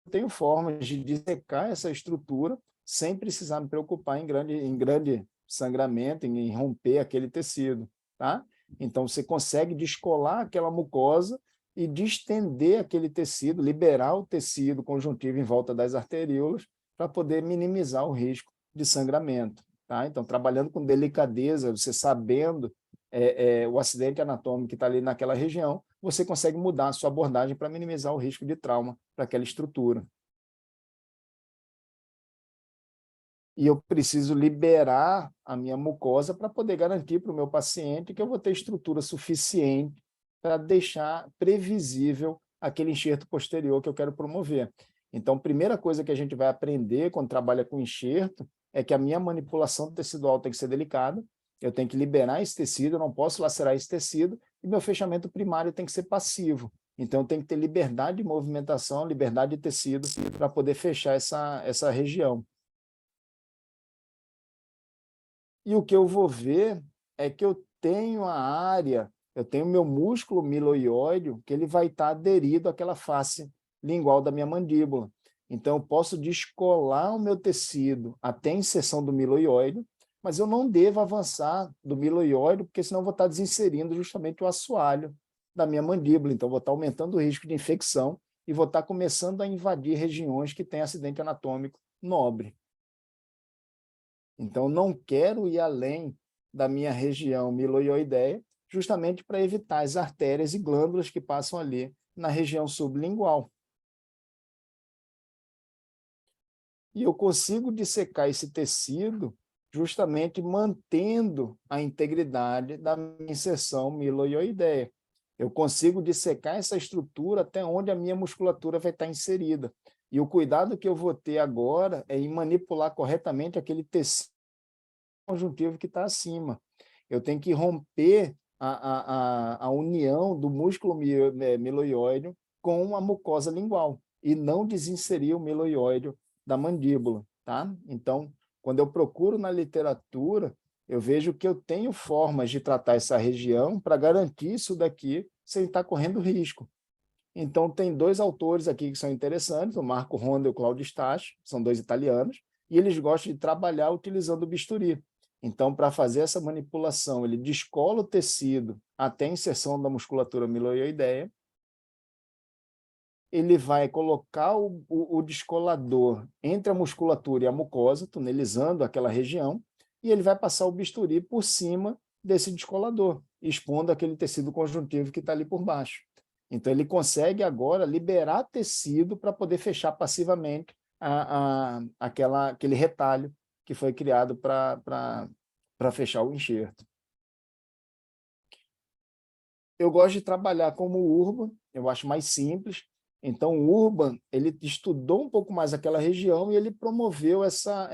eu tenho formas de dissecar essa estrutura sem precisar me preocupar em grande sangramento, em romper aquele tecido, tá? Então, você consegue descolar aquela mucosa e distender aquele tecido, liberar o tecido conjuntivo em volta das arteríolas para poder minimizar o risco de sangramento, tá? Então, trabalhando com delicadeza, você sabendo o acidente anatômico que está ali naquela região, você consegue mudar a sua abordagem para minimizar o risco de trauma para aquela estrutura. E eu preciso liberar a minha mucosa para poder garantir para o meu paciente que eu vou ter estrutura suficiente para deixar previsível aquele enxerto posterior que eu quero promover. Então, a primeira coisa que a gente vai aprender quando trabalha com enxerto é que a minha manipulação tecidual tem que ser delicada, eu tenho que liberar esse tecido, eu não posso lacerar esse tecido, e meu fechamento primário tem que ser passivo. Então, eu tenho que ter liberdade de movimentação, liberdade de tecido para poder fechar essa região. E o que eu vou ver é que eu tenho a área, eu tenho meu músculo miloióideo, que ele vai estar aderido àquela face lingual da minha mandíbula. Então, eu posso descolar o meu tecido até a inserção do miloióideo, mas eu não devo avançar do miloióideo, porque senão eu vou estar desinserindo justamente o assoalho da minha mandíbula. Então, eu vou estar aumentando o risco de infecção e vou estar começando a invadir regiões que têm acidente anatômico nobre. Então, não quero ir além da minha região miloioideia, justamente para evitar as artérias e glândulas que passam ali na região sublingual. E eu consigo dissecar esse tecido justamente mantendo a integridade da minha inserção miloioideia. Eu consigo dissecar essa estrutura até onde a minha musculatura vai estar inserida. E o cuidado que eu vou ter agora é em manipular corretamente aquele tecido conjuntivo que está acima. Eu tenho que romper a união do músculo miloióideo com a mucosa lingual e não desinserir o miloióideo da mandíbula, tá? Então, quando eu procuro na literatura, eu vejo que eu tenho formas de tratar essa região para garantir isso daqui sem estar correndo risco. Então, tem dois autores aqui que são interessantes, o Marco Ronda e o Claudio Stache, são dois italianos, e eles gostam de trabalhar utilizando o bisturi. Então, para fazer essa manipulação, ele descola o tecido até a inserção da musculatura miloioideia, ele vai colocar o descolador entre a musculatura e a mucosa, tunelizando aquela região, e ele vai passar o bisturi por cima desse descolador, expondo aquele tecido conjuntivo que está ali por baixo. Então, ele consegue agora liberar tecido para poder fechar passivamente aquele retalho que foi criado para fechar o enxerto. Eu gosto de trabalhar como Urban, eu acho mais simples. Então, o Urban, ele estudou um pouco mais aquela região e ele promoveu essa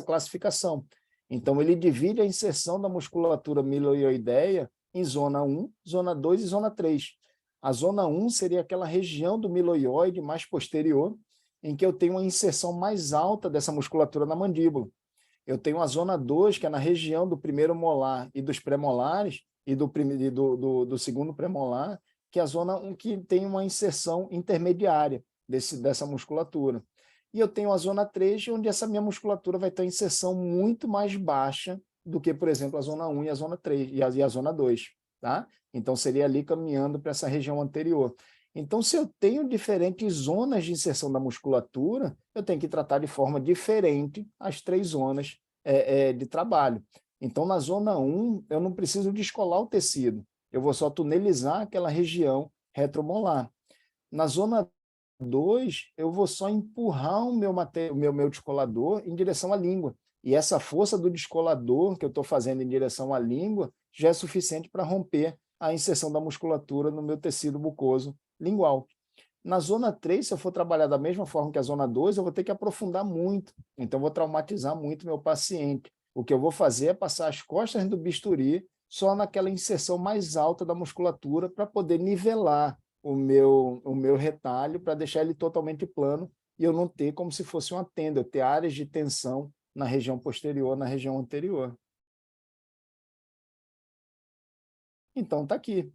classificação. Então, ele divide a inserção da musculatura miloioideia em zona 1, zona 2 e zona 3. A zona 1 seria aquela região do miloioide mais posterior, em que eu tenho uma inserção mais alta dessa musculatura na mandíbula. Eu tenho a zona 2, que é na região do primeiro molar e dos premolares, e do segundo premolar, que é a zona 1 que tem uma inserção intermediária dessa musculatura. e eu tenho a zona 3, onde essa minha musculatura vai ter uma inserção muito mais baixa do que, por exemplo, a zona 1 e a zona 3, e a zona 2, tá? Então, seria ali caminhando para essa região anterior. Então, se eu tenho diferentes zonas de inserção da musculatura, eu tenho que tratar de forma diferente as 3 zonas de trabalho. Então, na zona 1, eu não preciso descolar o tecido, eu vou só tunelizar aquela região retromolar. Na zona 2, eu vou só empurrar o meu descolador em direção à língua. E essa força do descolador que eu estou fazendo em direção à língua já é suficiente para romper a inserção da musculatura no meu tecido mucoso lingual. Na zona 3, se eu for trabalhar da mesma forma que a zona 2, eu vou ter que aprofundar muito. Então, vou traumatizar muito meu paciente. O que eu vou fazer é passar as costas do bisturi só naquela inserção mais alta da musculatura para poder nivelar o meu retalho, para deixar ele totalmente plano e eu não ter como se fosse uma tenda, eu ter áreas de tensão na região posterior, na região anterior. Então, está aqui.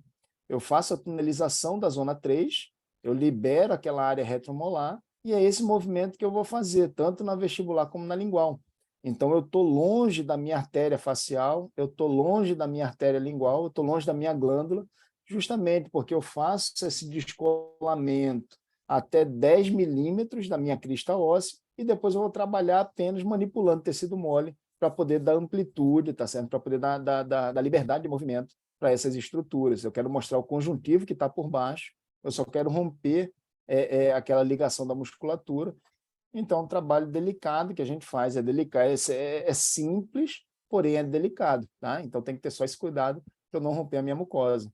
Eu faço a tunelização da zona 3, eu libero aquela área retromolar, e é esse movimento que eu vou fazer, tanto na vestibular como na lingual. Então, eu estou longe da minha artéria facial, eu estou longe da minha artéria lingual, eu estou longe da minha glândula, justamente porque eu faço esse descolamento até 10 milímetros da minha crista óssea, e depois eu vou trabalhar apenas manipulando tecido mole para poder dar amplitude, tá certo? Para poder dar liberdade de movimento para essas estruturas. Eu quero mostrar o conjuntivo que está por baixo, eu só quero romper aquela ligação da musculatura. Então, é um trabalho delicado que a gente faz, é delicado, é simples, porém é delicado, tá? Então, tem que ter só esse cuidado para eu não romper a minha mucosa.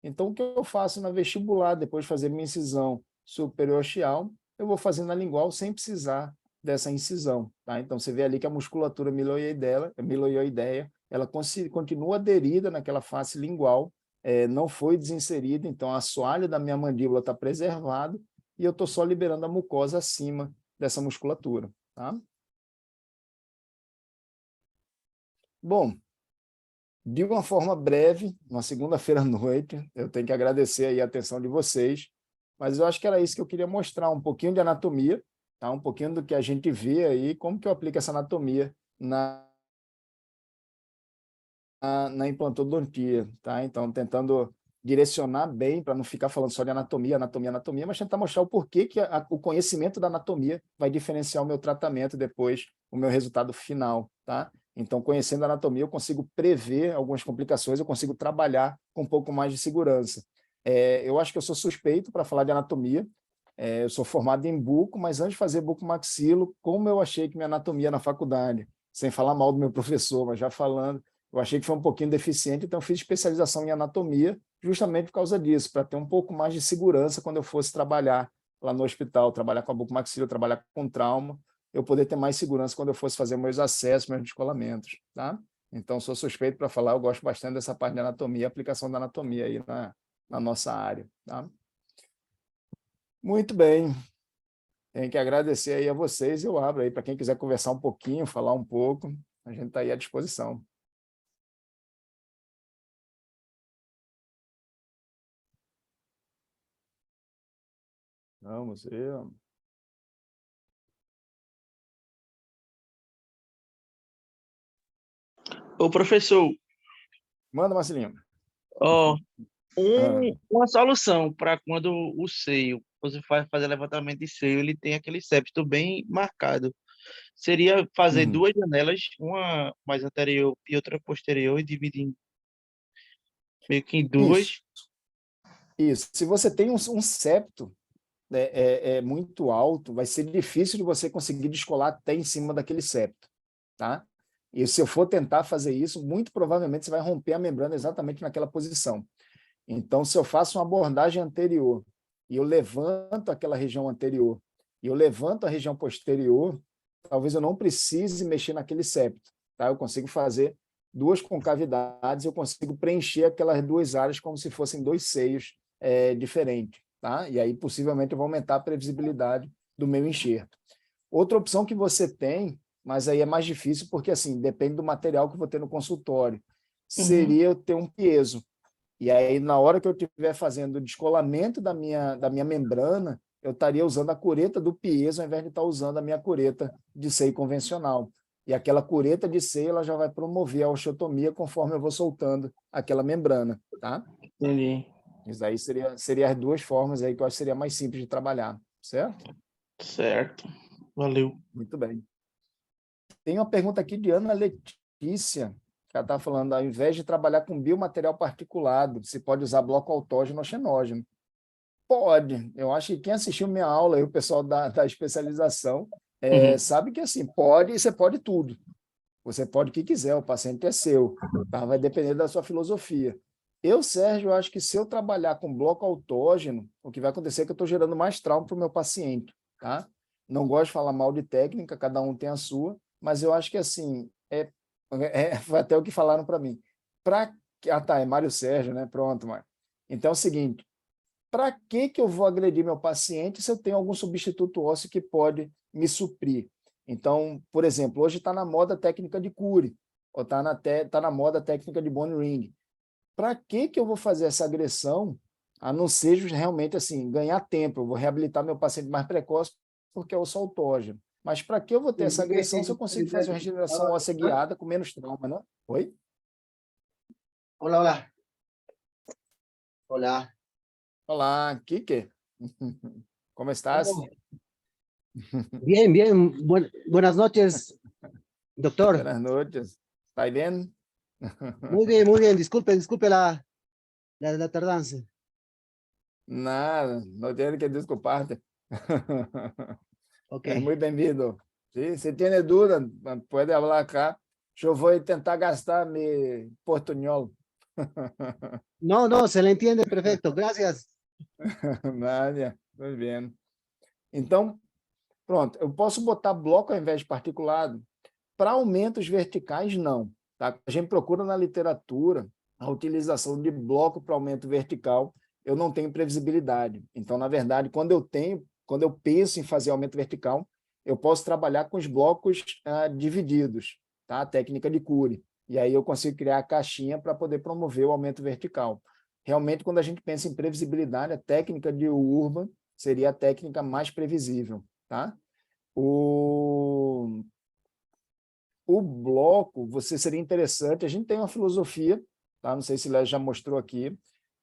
Então, o que eu faço na vestibular, depois de fazer minha incisão superior axial, eu vou fazer na lingual sem precisar dessa incisão, tá? Então, você vê ali que a musculatura miloioideia, ela continua aderida naquela face lingual, não foi desinserida, então, o assoalho da minha mandíbula está preservado e eu estou só liberando a mucosa acima dessa musculatura, tá? Bom, de uma forma breve, uma segunda-feira à noite, eu tenho que agradecer aí a atenção de vocês, mas eu acho que era isso que eu queria mostrar, um pouquinho de anatomia, tá? Um pouquinho do que a gente vê aí, como que eu aplico essa anatomia na implantodontia, tá? Então, tentando direcionar bem, para não ficar falando só de anatomia, anatomia, anatomia, mas tentar mostrar o porquê que o conhecimento da anatomia vai diferenciar o meu tratamento depois, o meu resultado final, tá? Então, conhecendo a anatomia, eu consigo prever algumas complicações, eu consigo trabalhar com um pouco mais de segurança. Eu acho que eu sou suspeito para falar de anatomia, eu sou formado em buco, mas antes de fazer buco-maxilo, como eu achei que minha anatomia na faculdade, sem falar mal do meu professor, mas já falando, eu achei que foi um pouquinho deficiente, então fiz especialização em anatomia justamente por causa disso, para ter um pouco mais de segurança quando eu fosse trabalhar lá no hospital, trabalhar com a bucomaxila, trabalhar com trauma, eu poder ter mais segurança quando eu fosse fazer meus acessos, meus descolamentos, tá? Então, sou suspeito para falar, eu gosto bastante dessa parte de anatomia, aplicação da anatomia aí na nossa área, tá? Muito bem, tenho que agradecer aí a vocês, eu abro aí para quem quiser conversar um pouquinho, falar um pouco, a gente está aí à disposição. Vamos ver. Ô, professor, Manda, Marcelinho. ó, Ah, uma solução para quando o seio, você faz fazer levantamento de seio, ele tem aquele septo bem marcado. Seria fazer uhum. duas janelas, uma mais anterior e outra posterior, e dividir meio que em Isso, duas. isso. Se você tem um septo muito alto, vai ser difícil de você conseguir descolar até em cima daquele septo, tá? E se eu for tentar fazer isso, muito provavelmente você vai romper a membrana exatamente naquela posição. Então, se eu faço uma abordagem anterior e eu levanto aquela região anterior e eu levanto a região posterior, talvez eu não precise mexer naquele septo, tá? Eu consigo fazer duas concavidades, eu consigo preencher aquelas duas áreas como se fossem dois seios diferentes, tá? E aí possivelmente eu vou aumentar a previsibilidade do meu enxerto. Outra opção que você tem, mas aí é mais difícil porque assim depende do material que eu vou ter no consultório, Uhum. seria eu ter um piezo. E aí, na hora que eu estiver fazendo o descolamento da minha membrana, eu estaria usando a cureta do piezo ao invés de estar usando a minha cureta de seio convencional. E aquela cureta de seio ela já vai promover a osteotomia conforme eu vou soltando aquela membrana, tá? Entendi. Isso aí seria as duas formas aí que eu acho que seria mais simples de trabalhar, certo? Certo. Valeu. Muito bem. Tem uma pergunta aqui de Ana Letícia, que ela está falando, ao invés de trabalhar com biomaterial particulado, se pode usar bloco autógeno ou xenógeno? Pode. Eu acho que quem assistiu minha aula, aí, o pessoal da especialização, sabe que assim, pode e você pode tudo. Você pode o que quiser, o paciente é seu, tá? Vai depender da sua filosofia. Eu, Sérgio, acho que se eu trabalhar com bloco autógeno, o que vai acontecer é que eu estou gerando mais trauma para o meu paciente, tá? Não gosto de falar mal de técnica, cada um tem a sua, mas eu acho que assim, foi até o que falaram para mim. Tá, é Mário Sérgio, né? Pronto, Mário. Então é o seguinte, para que eu vou agredir meu paciente se eu tenho algum substituto ósseo que pode me suprir? Então, por exemplo, hoje está na moda a técnica de Cure, ou tá na moda a técnica de Bone Ring. Para que eu vou fazer essa agressão, a não ser realmente assim, ganhar tempo? Eu vou reabilitar meu paciente mais precoce porque é osso autógeno. Mas para que eu vou ter essa agressão se eu consigo fazer uma regeneração óssea guiada com menos trauma, né? Oi? Hola, hola. Hola. Olá, Kike. Como estás? Bien, bien. Buenas noches, doctor. Buenas noches. ¿Está bien? Muy bien, muy bien. Disculpe la tardanza. Nada, no tiene que desculparte. Ok. Es muy bienvenido. Sí, si tiene duda, puede hablar acá. Yo voy a tentar gastar mi portuñol. No, no, se le entiende perfecto. Gracias. Nádia, muito bem. Então, pronto, eu posso botar bloco ao invés de particulado. Para aumentos verticais, não. Tá? A gente procura na literatura a utilização de bloco para aumento vertical, eu não tenho previsibilidade. Então, na verdade, quando eu penso em fazer aumento vertical, eu posso trabalhar com os blocos divididos, tá? A técnica de Cure. E aí eu consigo criar a caixinha para poder promover o aumento vertical. Realmente, quando a gente pensa em previsibilidade, a técnica de Urban seria a técnica mais previsível, tá? O bloco, seria interessante, a gente tem uma filosofia, tá? Não sei se o Léo já mostrou aqui,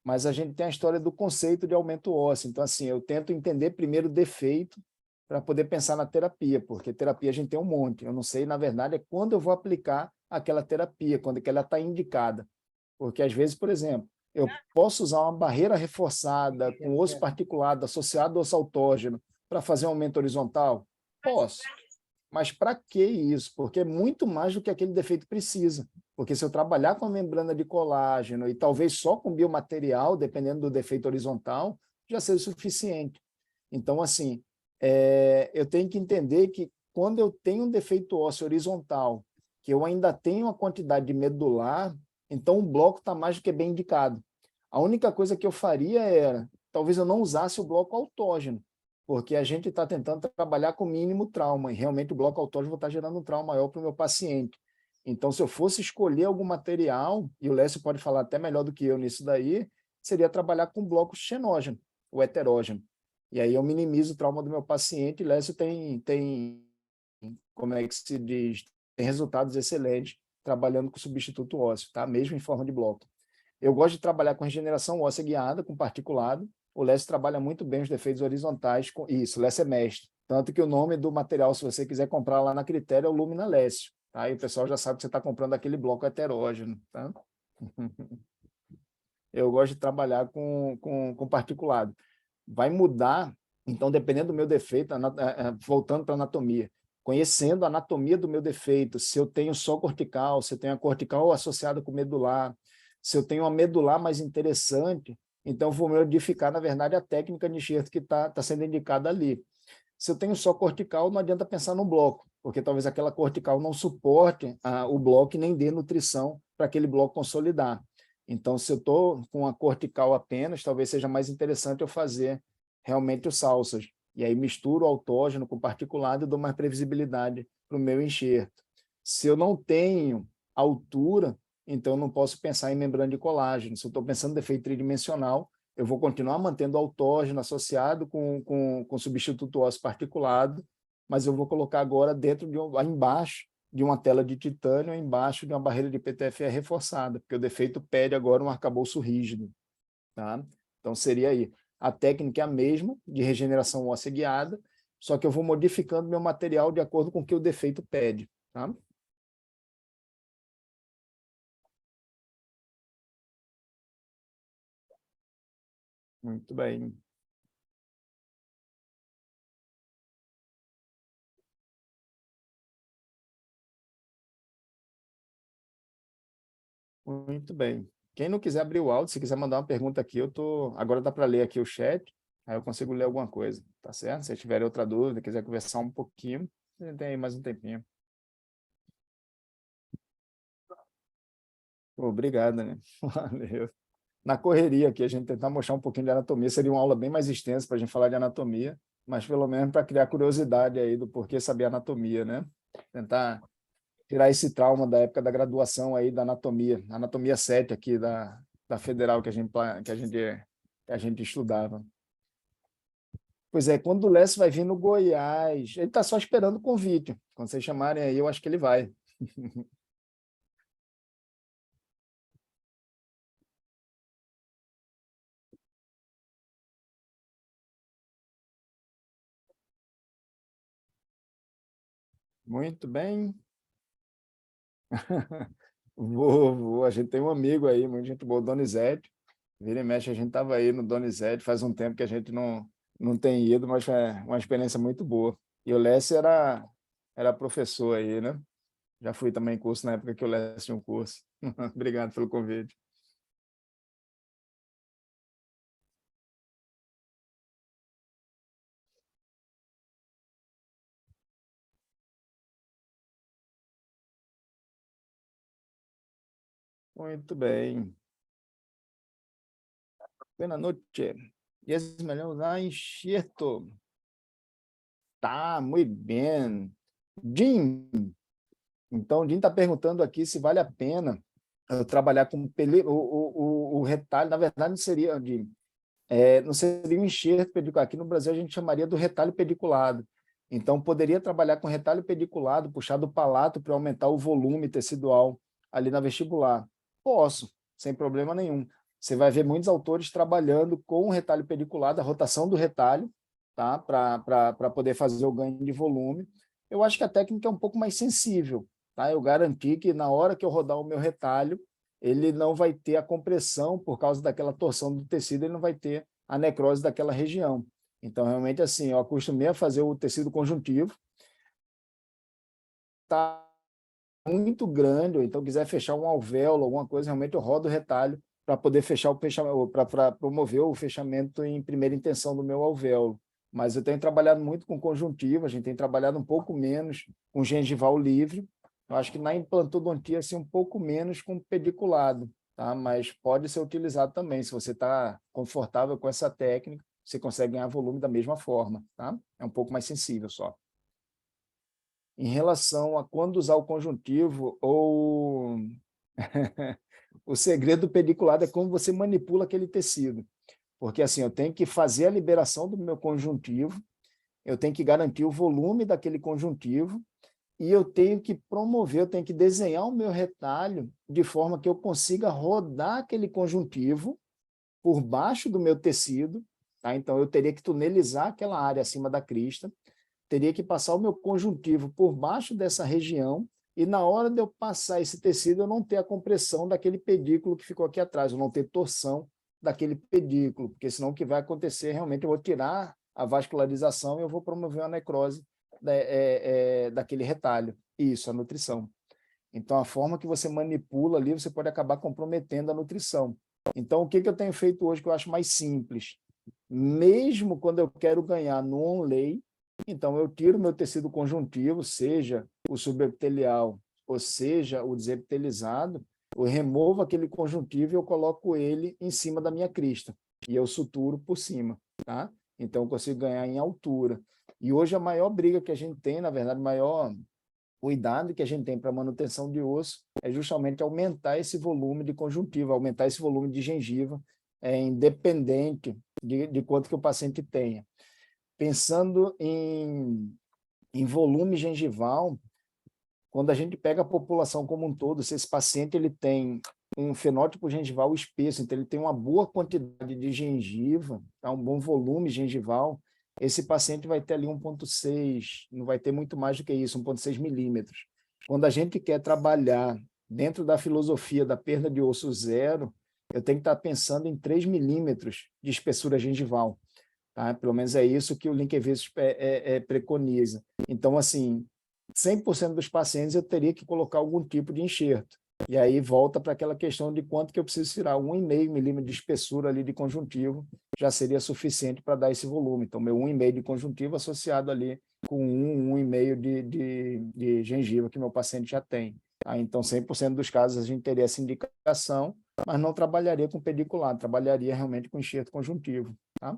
mas a gente tem a história do conceito de aumento ósseo. Então, assim, eu tento entender primeiro o defeito para poder pensar na terapia, porque terapia a gente tem um monte. Eu não sei, na verdade, é quando eu vou aplicar aquela terapia, quando é que ela está indicada. Porque, às vezes, por exemplo, eu posso usar uma barreira reforçada com osso particulado associado ao osso autógeno para fazer um aumento horizontal? Posso. Mas para que isso? Porque é muito mais do que aquele defeito precisa. Porque se eu trabalhar com a membrana de colágeno e talvez só com biomaterial, dependendo do defeito horizontal, já seja o suficiente. Então, assim, eu tenho que entender que quando eu tenho um defeito ósseo horizontal, que eu ainda tenho uma quantidade de medular, então o bloco está mais do que bem indicado. A única coisa que eu faria era, talvez eu não usasse o bloco autógeno, porque a gente está tentando trabalhar com mínimo trauma, e realmente o bloco autógeno vai estar gerando um trauma maior para o meu paciente. Então, se eu fosse escolher algum material, e o Lécio pode falar até melhor do que eu nisso daí, seria trabalhar com bloco xenógeno, ou heterógeno. E aí eu minimizo o trauma do meu paciente, e Lécio tem, como é que se diz, tem resultados excelentes trabalhando com substituto ósseo, tá? Mesmo em forma de bloco. Eu gosto de trabalhar com regeneração óssea guiada, com particulado. O Lécio trabalha muito bem os defeitos horizontais com isso, o Lécio é mestre. Tanto que o nome do material, se você quiser comprar lá na Critério, é o Lumina Lécio. Tá? E o pessoal já sabe que você está comprando aquele bloco heterógeno. Tá? Eu gosto de trabalhar com particulado. Vai mudar, então, dependendo do meu defeito, voltando para a anatomia, conhecendo a anatomia do meu defeito, se eu tenho só cortical, se eu tenho a cortical associada com medular, se eu tenho uma medular mais interessante, então vou modificar, na verdade, a técnica de enxerto que está sendo indicada ali. Se eu tenho só cortical, não adianta pensar no bloco, porque talvez aquela cortical não suporte o bloco e nem dê nutrição para aquele bloco consolidar. Então, se eu estou com a cortical apenas, talvez seja mais interessante eu fazer realmente os salsas. E aí misturo o autógeno com o particulado e dou mais previsibilidade para o meu enxerto. Se eu não tenho altura, então eu não posso pensar em membrana de colágeno. Se eu estou pensando em defeito tridimensional, eu vou continuar mantendo o autógeno associado com substituto ósseo particulado, mas eu vou colocar agora embaixo de uma tela de titânio, embaixo de uma barreira de PTFE reforçada, porque o defeito pede agora um arcabouço rígido. Tá? Então, seria aí. A técnica é a mesma, de regeneração óssea guiada, só que eu vou modificando meu material de acordo com o que o defeito pede. Tá? Muito bem. Muito bem. Quem não quiser abrir o áudio, se quiser mandar uma pergunta aqui, agora dá para ler aqui o chat, aí eu consigo ler alguma coisa, tá certo? Se tiver outra dúvida, quiser conversar um pouquinho, a gente tem aí mais um tempinho. Obrigado, né? Valeu. Na correria aqui, a gente tentar mostrar um pouquinho de anatomia, seria uma aula bem mais extensa para a gente falar de anatomia, mas pelo menos para criar curiosidade aí do porquê saber anatomia, né? Tentar tirar esse trauma da época da graduação aí da anatomia 7 aqui da Federal que a gente estudava. Pois é, quando o Lécio vai vir no Goiás, ele está só esperando o convite. Quando vocês chamarem aí, eu acho que ele vai. Muito bem. Vou. A gente tem um amigo aí, muita gente boa, o Donizete. Vira e mexe, a gente estava aí no Donizete, faz um tempo que a gente não tem ido, mas é uma experiência muito boa. E o Lécio era professor aí, né? Já fui também em curso na época que o Lécio tinha um curso. Obrigado pelo convite. Muito bem. Buenas noches. E es melhor usar enxerto. Tá, muito bem. Jim. Então, o Jim está perguntando aqui se vale a pena eu trabalhar com o retalho. Na verdade, não seria, Jim, não seria um enxerto pedicular. Aqui no Brasil, a gente chamaria do retalho pediculado. Então, poderia trabalhar com retalho pediculado, puxar do palato para aumentar o volume tecidual ali na vestibular. Posso, sem problema nenhum. Você vai ver muitos autores trabalhando com o retalho pediculado, a rotação do retalho, tá? Para poder fazer o ganho de volume. Eu acho que a técnica é um pouco mais sensível. Tá? Eu garanti que na hora que eu rodar o meu retalho, ele não vai ter a compressão por causa daquela torção do tecido, ele não vai ter a necrose daquela região. Então, realmente, assim, eu acostumei a fazer o tecido conjuntivo, tá muito grande, ou então quiser fechar um alvéolo, alguma coisa, realmente eu rodo o retalho para poder fechar o fechamento, para promover o fechamento em primeira intenção do meu alvéolo. Mas eu tenho trabalhado muito com conjuntivo, a gente tem trabalhado um pouco menos com gengival livre. Eu acho que na implantodontia, assim, um pouco menos com pediculado, tá? Mas pode ser utilizado também. Se você está confortável com essa técnica, você consegue ganhar volume da mesma forma, tá? É um pouco mais sensível só. Em relação a quando usar o conjuntivo ou o segredo do pediculado é como você manipula aquele tecido. Porque assim, eu tenho que fazer a liberação do meu conjuntivo, eu tenho que garantir o volume daquele conjuntivo e eu tenho que promover, eu tenho que desenhar o meu retalho de forma que eu consiga rodar aquele conjuntivo por baixo do meu tecido, tá? Então eu teria que tunelizar aquela área acima da crista, teria que passar o meu conjuntivo por baixo dessa região e na hora de eu passar esse tecido eu não ter a compressão daquele pedículo que ficou aqui atrás, eu não ter torção daquele pedículo, porque senão o que vai acontecer realmente eu vou tirar a vascularização e eu vou promover uma necrose daquele retalho. Isso, a nutrição. Então, a forma que você manipula ali, você pode acabar comprometendo a nutrição. Então, o que eu tenho feito hoje que eu acho mais simples? Mesmo quando eu quero ganhar no onlay, então eu tiro meu tecido conjuntivo, seja o subepitelial ou seja o desepitelizado, eu removo aquele conjuntivo e eu coloco ele em cima da minha crista e eu suturo por cima, tá? Então eu consigo ganhar em altura. E hoje a maior briga que a gente tem, na verdade, o maior cuidado que a gente tem para manutenção de osso é justamente aumentar esse volume de conjuntiva, aumentar esse volume de gengiva, independente de quanto que o paciente tenha. Pensando em volume gengival, quando a gente pega a população como um todo, se esse paciente ele tem um fenótipo gengival espesso, então ele tem uma boa quantidade de gengiva, tá? Um bom volume gengival, esse paciente vai ter ali 1,6, não vai ter muito mais do que isso, 1,6 milímetros. Quando a gente quer trabalhar dentro da filosofia da perda de osso zero, eu tenho que estar pensando em 3 milímetros de espessura gengival. Tá? Pelo menos é isso que o Linkevicius preconiza. Então, assim, 100% dos pacientes eu teria que colocar algum tipo de enxerto. E aí volta para aquela questão de quanto que eu preciso tirar. 1,5 milímetro de espessura ali de conjuntivo já seria suficiente para dar esse volume. Então, meu 1,5 de conjuntivo associado ali com 1,5 de gengiva que meu paciente já tem. Tá? Então, 100% dos casos a gente teria essa indicação, mas não trabalharia com pediculado, trabalharia realmente com enxerto conjuntivo. Tá?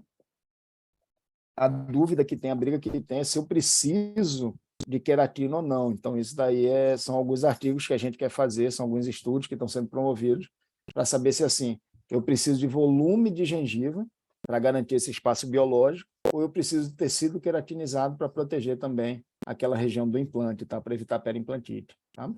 A dúvida que tem, a briga que tem é se eu preciso de queratina ou não. Então, isso daí são alguns artigos que a gente quer fazer, são alguns estudos que estão sendo promovidos para saber se, assim, eu preciso de volume de gengiva para garantir esse espaço biológico ou eu preciso de tecido queratinizado para proteger também aquela região do implante, tá? Para evitar periimplantite. Tá?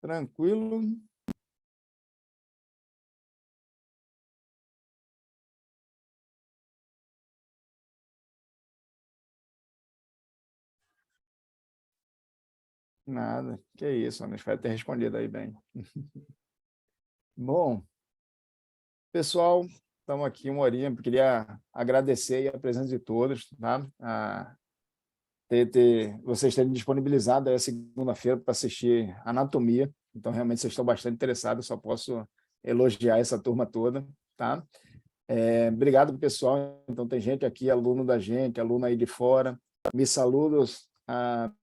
Tranquilo? Nada. Que isso, Ana. Espero ter respondido aí bem. Bom, pessoal, estamos aqui uma horinha. Queria agradecer a presença de todos, tá? Vocês terem disponibilizado aí a segunda-feira para assistir Anatomia. Então, realmente, vocês estão bastante interessados. Só posso elogiar essa turma toda, tá? Obrigado, pessoal. Então, tem gente aqui, aluno da gente, aluno aí de fora. Me saludos a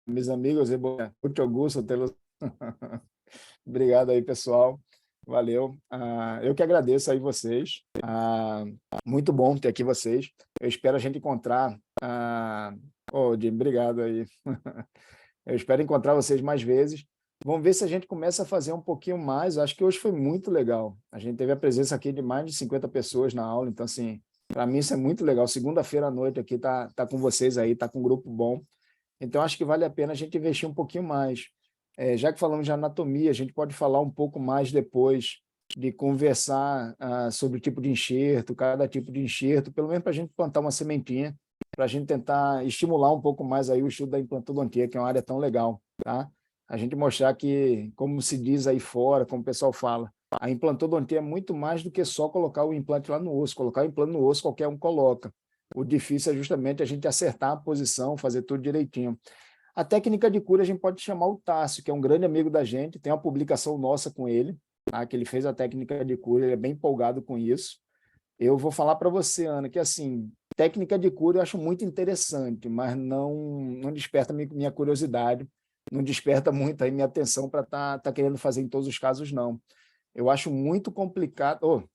meus amigos e muito Augusto. Obrigado aí, pessoal. Valeu. Eu que agradeço aí vocês. Muito bom ter aqui vocês. Eu espero a gente encontrar... Jim, obrigado aí. Eu espero encontrar vocês mais vezes. Vamos ver se a gente começa a fazer um pouquinho mais. Acho que hoje foi muito legal. A gente teve a presença aqui de mais de 50 pessoas na aula. Então, assim, para mim isso é muito legal. Segunda-feira à noite aqui tá com vocês aí, tá com um grupo bom. Então, acho que vale a pena a gente investir um pouquinho mais. Já que falamos de anatomia, a gente pode falar um pouco mais depois de conversar sobre o tipo de enxerto, cada tipo de enxerto, pelo menos para a gente plantar uma sementinha, para a gente tentar estimular um pouco mais aí o estudo da implantodontia, que é uma área tão legal, tá? A gente mostrar que, como se diz aí fora, como o pessoal fala, a implantodontia é muito mais do que só colocar o implante lá no osso. Colocar o implante no osso, qualquer um coloca. O difícil é justamente a gente acertar a posição, fazer tudo direitinho. A técnica de cura a gente pode chamar o Tássio, que é um grande amigo da gente, tem uma publicação nossa com ele, tá? Que ele fez a técnica de cura, ele é bem empolgado com isso. Eu vou falar para você, Ana, que assim, técnica de cura eu acho muito interessante, mas não desperta minha curiosidade, não desperta muito aí minha atenção para tá querendo fazer em todos os casos, não. Eu acho muito complicado.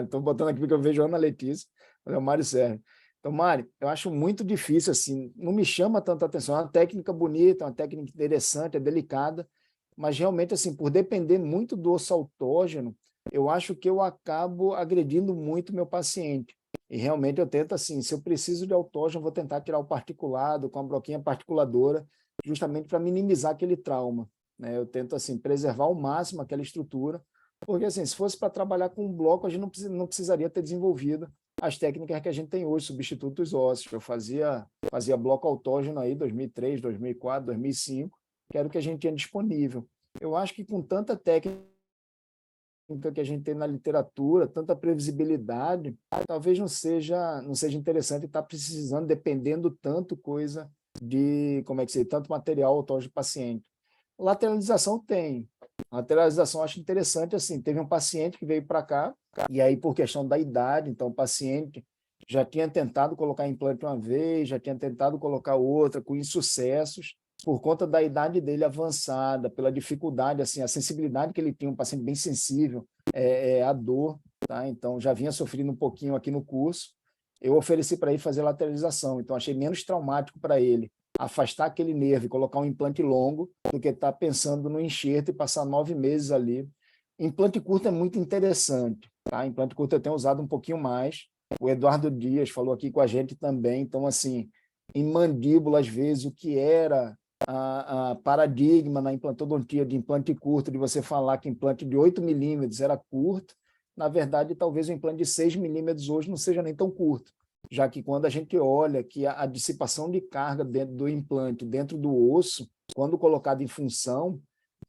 Estou botando aqui porque eu vejo a Ana Letícia, é o Mário Sérgio. Então, Mário, eu acho muito difícil, assim, não me chama tanta atenção. É uma técnica bonita, é uma técnica interessante, é delicada, mas realmente, assim, por depender muito do osso autógeno, eu acho que eu acabo agredindo muito meu paciente. E realmente eu tento, assim, se eu preciso de autógeno, eu vou tentar tirar o particulado com a broquinha particuladora, justamente para minimizar aquele trauma, né? Eu tento, assim, preservar ao máximo aquela estrutura, porque, assim, se fosse para trabalhar com um bloco, a gente não precisaria ter desenvolvido as técnicas que a gente tem hoje, substitutos ósseos. Eu fazia bloco autógeno aí 2003, 2004, 2005, que era o que a gente tinha disponível. Eu acho que com tanta técnica que a gente tem na literatura, tanta previsibilidade, talvez não seja interessante estar precisando, dependendo tanto coisa de, como é que se diz, tanto material autógeno do paciente. Lateralização tem. Lateralização eu acho interessante, assim, teve um paciente que veio para cá, e aí por questão da idade, então o paciente já tinha tentado colocar implante uma vez, já tinha tentado colocar outra, com insucessos, por conta da idade dele avançada, pela dificuldade, assim, a sensibilidade que ele tinha, um paciente bem sensível à dor, tá? Então, já vinha sofrendo um pouquinho aqui no curso. Eu ofereci para ele fazer lateralização, então achei menos traumático para ele afastar aquele nervo e colocar um implante longo do que estar pensando no enxerto e passar 9 meses ali. Implante curto é muito interessante, tá? Implante curto eu tenho usado um pouquinho mais. O Eduardo Dias falou aqui com a gente também. Então, assim, em mandíbula, às vezes, o que era a paradigma na implantodontia de implante curto, de você falar que implante de 8 milímetros era curto, na verdade, talvez o implante de 6 milímetros hoje não seja nem tão curto, já que quando a gente olha que a dissipação de carga dentro do implante, dentro do osso, quando colocado em função,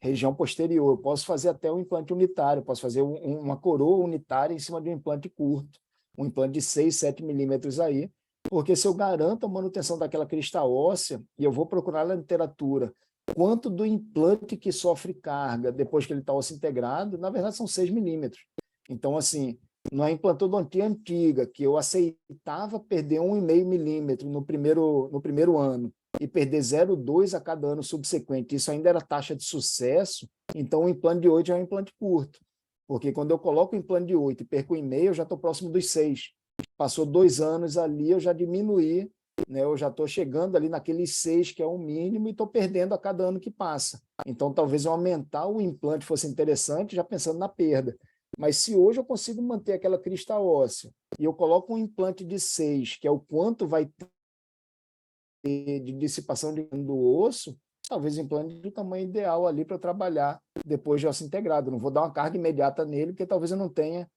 região posterior, eu posso fazer até um implante unitário, posso fazer uma coroa unitária em cima de um implante curto, um implante de 6, 7 milímetros aí, porque se eu garanto a manutenção daquela crista óssea, e eu vou procurar na literatura, quanto do implante que sofre carga depois que ele está osso integrado, na verdade são 6 milímetros. Então, assim, na implantodontia antiga, que eu aceitava perder 1,5 milímetro no primeiro ano e perder 0,2 a cada ano subsequente, isso ainda era taxa de sucesso, então o implante de 8 já é um implante curto. Porque quando eu coloco o implante de 8 e perco 1,5, eu já estou próximo dos 6. Passou 2 anos ali, eu já diminuí, né? Eu já estou chegando ali naqueles 6, que é o mínimo, e estou perdendo a cada ano que passa. Então, talvez eu aumentar o implante fosse interessante, já pensando na perda. Mas se hoje eu consigo manter aquela crista óssea e eu coloco um implante de 6, que é o quanto vai ter de dissipação do osso, talvez o implante do tamanho ideal ali para trabalhar depois de osso integrado. Não vou dar uma carga imediata nele, porque talvez eu não tenha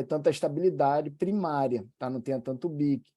tanta estabilidade primária, tá? Não tenha tanto bique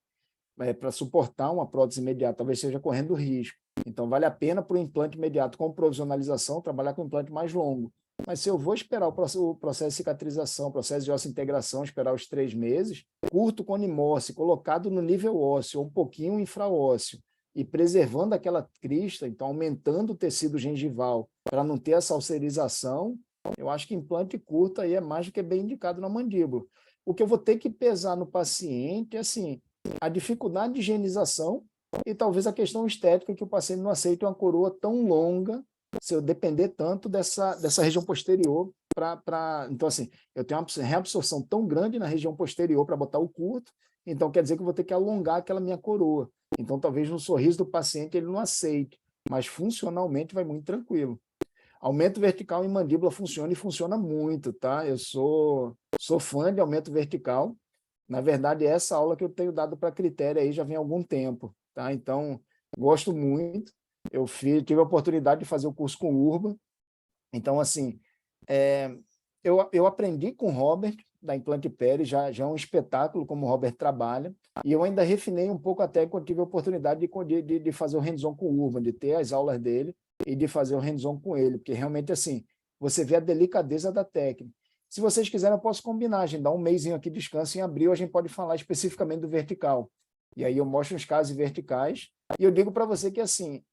para suportar uma prótese imediata, talvez seja correndo risco. Então, vale a pena para o implante imediato com provisionalização trabalhar com um implante mais longo. Mas se eu vou esperar o processo de cicatrização, o processo de osso-integração, esperar os 3 meses, curto com nimose, colocado no nível ósseo, ou um pouquinho infraósseo, e preservando aquela crista, então aumentando o tecido gengival para não ter essa ulcerização, eu acho que implante curto aí é mais do que bem indicado na mandíbula. O que eu vou ter que pesar no paciente é, assim, a dificuldade de higienização e talvez a questão estética, que o paciente não aceita uma coroa tão longa, se eu depender tanto dessa região posterior então, assim, eu tenho uma reabsorção tão grande na região posterior para botar o curto, então quer dizer que eu vou ter que alongar aquela minha coroa. Então, talvez no sorriso do paciente ele não aceite, mas funcionalmente vai muito tranquilo. Aumento vertical em mandíbula funciona e funciona muito, tá? Eu sou fã de aumento vertical. Na verdade, essa aula que eu tenho dado para critério aí já vem há algum tempo, tá? Então, gosto muito. Eu tive a oportunidade de fazer o curso com o Urban. Então, assim, eu aprendi com o Robert, da Implante Pérez, já é um espetáculo como o Robert trabalha, e eu ainda refinei um pouco até quando tive a oportunidade de fazer o hands-on com o Urban, de ter as aulas dele e de fazer o hands-on com ele, porque realmente, assim, você vê a delicadeza da técnica. Se vocês quiserem, eu posso combinar, a gente dá um mêsinho aqui de descanso, em abril a gente pode falar especificamente do vertical. E aí eu mostro os casos verticais, e eu digo para você que, assim,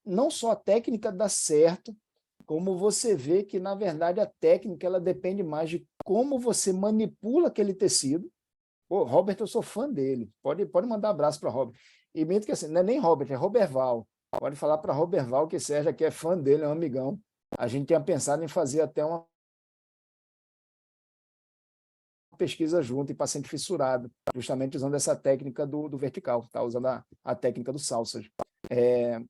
não só a técnica dá certo, como você vê que, na verdade, a técnica ela depende mais de como você manipula aquele tecido. Pô, Robert, eu sou fã dele. Pode mandar abraço para Robert. E mesmo que assim, não é nem Robert, é Roberval. Pode falar para Roberval que Sérgio aqui é fã dele, é um amigão. A gente tinha pensado em fazer até uma pesquisa junto em paciente fissurado, justamente usando essa técnica do vertical, tá? Usando a técnica do Salsas.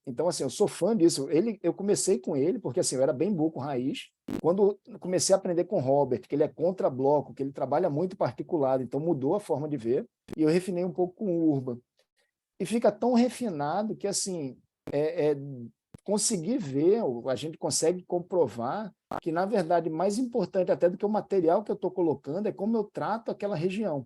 Então, assim, eu sou fã disso. Eu comecei com ele, porque assim, eu era bem buco raiz. Quando eu comecei a aprender com o Robert, que ele é contra-bloco, que ele trabalha muito particulado, então mudou a forma de ver, e eu refinei um pouco com o Urban. E fica tão refinado que, assim, conseguir ver, a gente consegue comprovar que, na verdade, mais importante até do que o material que eu estou colocando é como eu trato aquela região.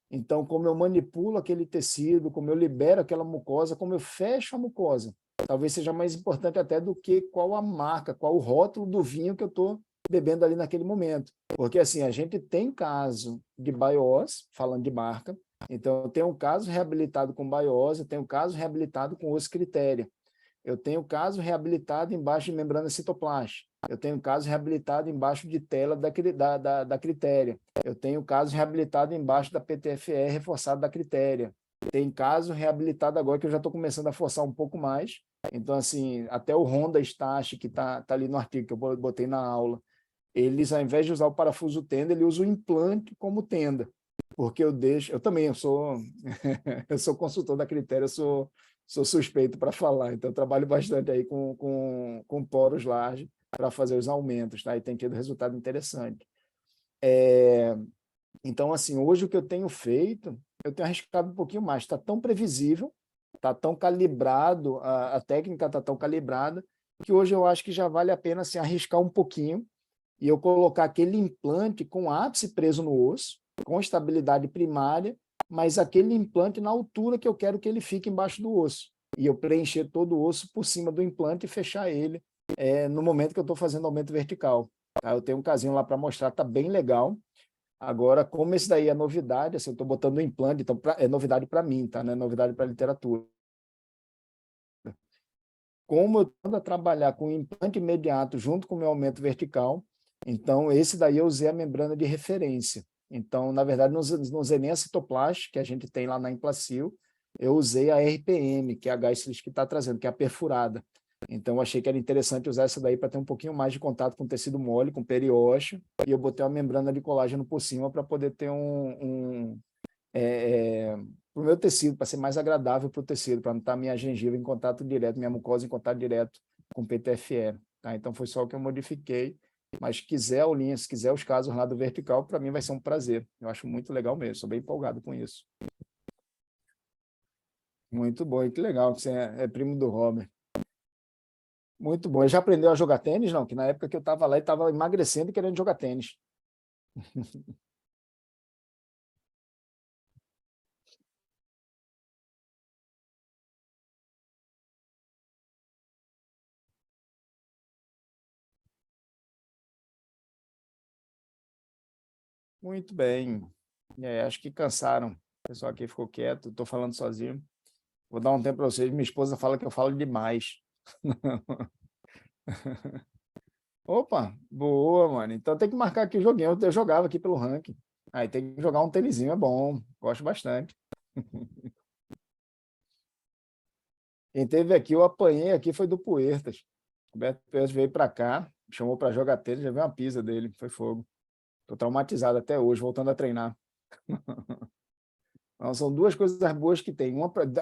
Então, como eu manipulo aquele tecido, como eu libero aquela mucosa, como eu fecho a mucosa. Talvez seja mais importante até do que qual a marca, qual o rótulo do vinho que eu estou bebendo ali naquele momento. Porque, assim, a gente tem caso de baiose, falando de marca, então eu tenho um caso reabilitado com baiose, eu tenho um caso reabilitado com osso critéria. Eu tenho caso reabilitado embaixo de membrana citoplástica. Eu tenho caso reabilitado embaixo de tela da critéria. Eu tenho caso reabilitado embaixo da PTFE reforçado da critéria. Tem caso reabilitado agora que eu já estou começando a forçar um pouco mais, Então, assim, até o Honda Stache, que tá ali no artigo que eu botei na aula, eles, ao invés de usar o parafuso tenda, ele usa o implante como tenda, porque eu também sou, eu sou consultor da Critério, eu sou suspeito para falar, então eu trabalho bastante aí com poros large para fazer os aumentos, tá? E tem tido resultado interessante. Então, assim, hoje o que eu tenho feito, eu tenho arriscado um pouquinho mais, está tão previsível, está tão calibrado, a técnica está tão calibrada, que hoje eu acho que já vale a pena se arriscar um pouquinho e eu colocar aquele implante com ápice preso no osso, com estabilidade primária, mas aquele implante na altura que eu quero que ele fique embaixo do osso. E eu preencher todo o osso por cima do implante e fechar ele no momento que eu estou fazendo aumento vertical. Tá? Eu tenho um casinho lá para mostrar, está bem legal. Agora, como esse daí é novidade, assim, eu estou botando um implante, então é novidade para mim, tá? Não é novidade para a literatura. Como eu estou a trabalhar com implante imediato junto com o meu aumento vertical, então esse daí eu usei a membrana de referência. Então, na verdade, não usei nem a Cytoplastic, que a gente tem lá na Implacil, eu usei a RPM, que é a Geislich que está trazendo, que é a perfurada. Então, eu achei que era interessante usar essa daí para ter um pouquinho mais de contato com tecido mole, com periósteo, e eu botei uma membrana de colágeno por cima para poder ter para o meu tecido, para ser mais agradável para o tecido, para não estar minha gengiva em contato direto, minha mucosa em contato direto com PTFE. Tá? Então, foi só o que eu modifiquei. Mas se quiser, Aulinha, se quiser os casos lá do vertical, para mim vai ser um prazer. Eu acho muito legal mesmo, sou bem empolgado com isso. Muito bom, e que legal que você é primo do Robert. Muito bom. Ele já aprendeu a jogar tênis? Não, que na época que eu estava lá, ele estava emagrecendo e querendo jogar tênis. Muito bem. Acho que cansaram. O pessoal aqui ficou quieto, estou falando sozinho. Vou dar um tempo para vocês. Minha esposa fala que eu falo demais. Opa, boa, mano. Então tem que marcar aqui o joguinho. Eu jogava aqui pelo ranking. Aí tem que jogar um tênisinho, é bom. Gosto bastante. Quem teve aqui, eu apanhei aqui, foi do Puertas. O Beto Puertas veio para cá, me chamou para jogar tênis, já veio uma pisa dele, foi fogo. Estou traumatizado até hoje, voltando a treinar. Então, são duas coisas boas que tem.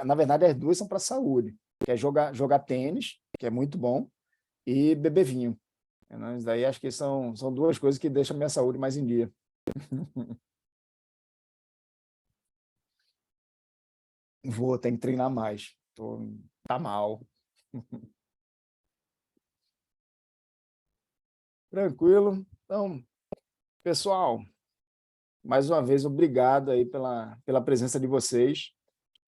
Na verdade, as duas são para a saúde, que é jogar tênis, que é muito bom, e beber vinho. Isso daí acho que são duas coisas que deixam a minha saúde mais em dia. Tem que treinar mais. Tá mal. Tranquilo. Então, pessoal, mais uma vez, obrigado aí pela presença de vocês.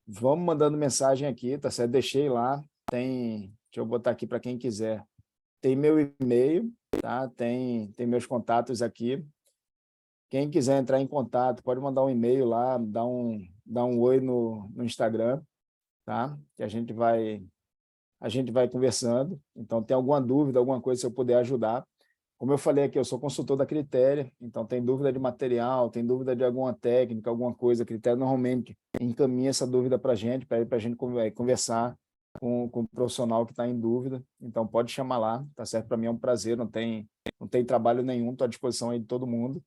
Vamos mandando mensagem aqui, tá certo? Deixei lá. Deixa eu botar aqui para quem quiser. Tem meu e-mail, tá? Tem meus contatos aqui. Quem quiser entrar em contato, pode mandar um e-mail lá, dar um oi no Instagram, tá? Que a gente vai conversando. Então, tem alguma dúvida, alguma coisa, se eu puder ajudar. Como eu falei aqui, eu sou consultor da Critéria, então tem dúvida de material, tem dúvida de alguma técnica, alguma coisa, a Critéria normalmente encaminha essa dúvida para a gente conversar com o profissional que está em dúvida. Então, pode chamar lá, tá certo? Para mim é um prazer, não tem trabalho nenhum, estou à disposição aí de todo mundo.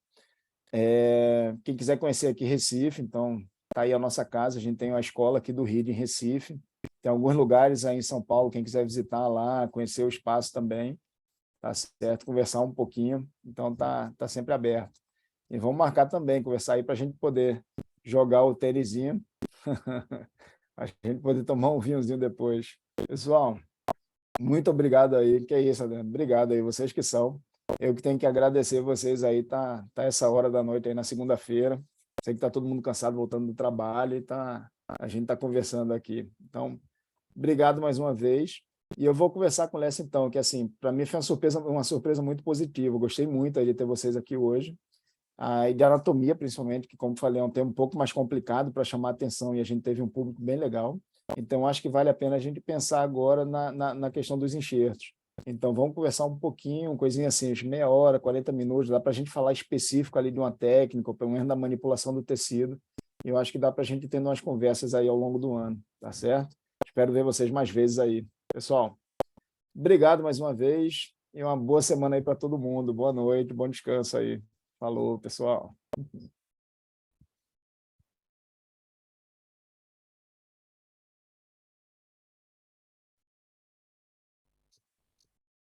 Quem quiser conhecer aqui Recife, então está aí a nossa casa, a gente tem uma escola aqui do Rio, em Recife, tem alguns lugares aí em São Paulo, quem quiser visitar lá, conhecer o espaço também, tá certo? Conversar um pouquinho, então tá sempre aberto. E vamos marcar também, conversar aí para a gente poder jogar o tênisinho, a gente poder tomar um vinhozinho depois. Pessoal, muito obrigado aí, que é isso, Adriano, obrigado aí, vocês que são. Eu que tenho que agradecer vocês aí, tá essa hora da noite aí na segunda-feira. Sei que tá todo mundo cansado voltando do trabalho e a gente tá conversando aqui. Então, obrigado mais uma vez. E eu vou conversar com o Lécio então, que assim, para mim foi uma surpresa muito positiva. Eu gostei muito de ter vocês aqui hoje. E de anatomia, principalmente, que, como falei, é um tema um pouco mais complicado para chamar atenção e a gente teve um público bem legal. Então, acho que vale a pena a gente pensar agora na questão dos enxertos. Então, vamos conversar um pouquinho, coisinha assim, meia hora, 40 minutos, dá para a gente falar específico ali de uma técnica, ou pelo menos da manipulação do tecido. Eu acho que dá para a gente ter umas conversas aí ao longo do ano, tá certo? Espero ver vocês mais vezes aí. Pessoal, obrigado mais uma vez e uma boa semana aí para todo mundo. Boa noite, bom descanso aí. Falou, pessoal.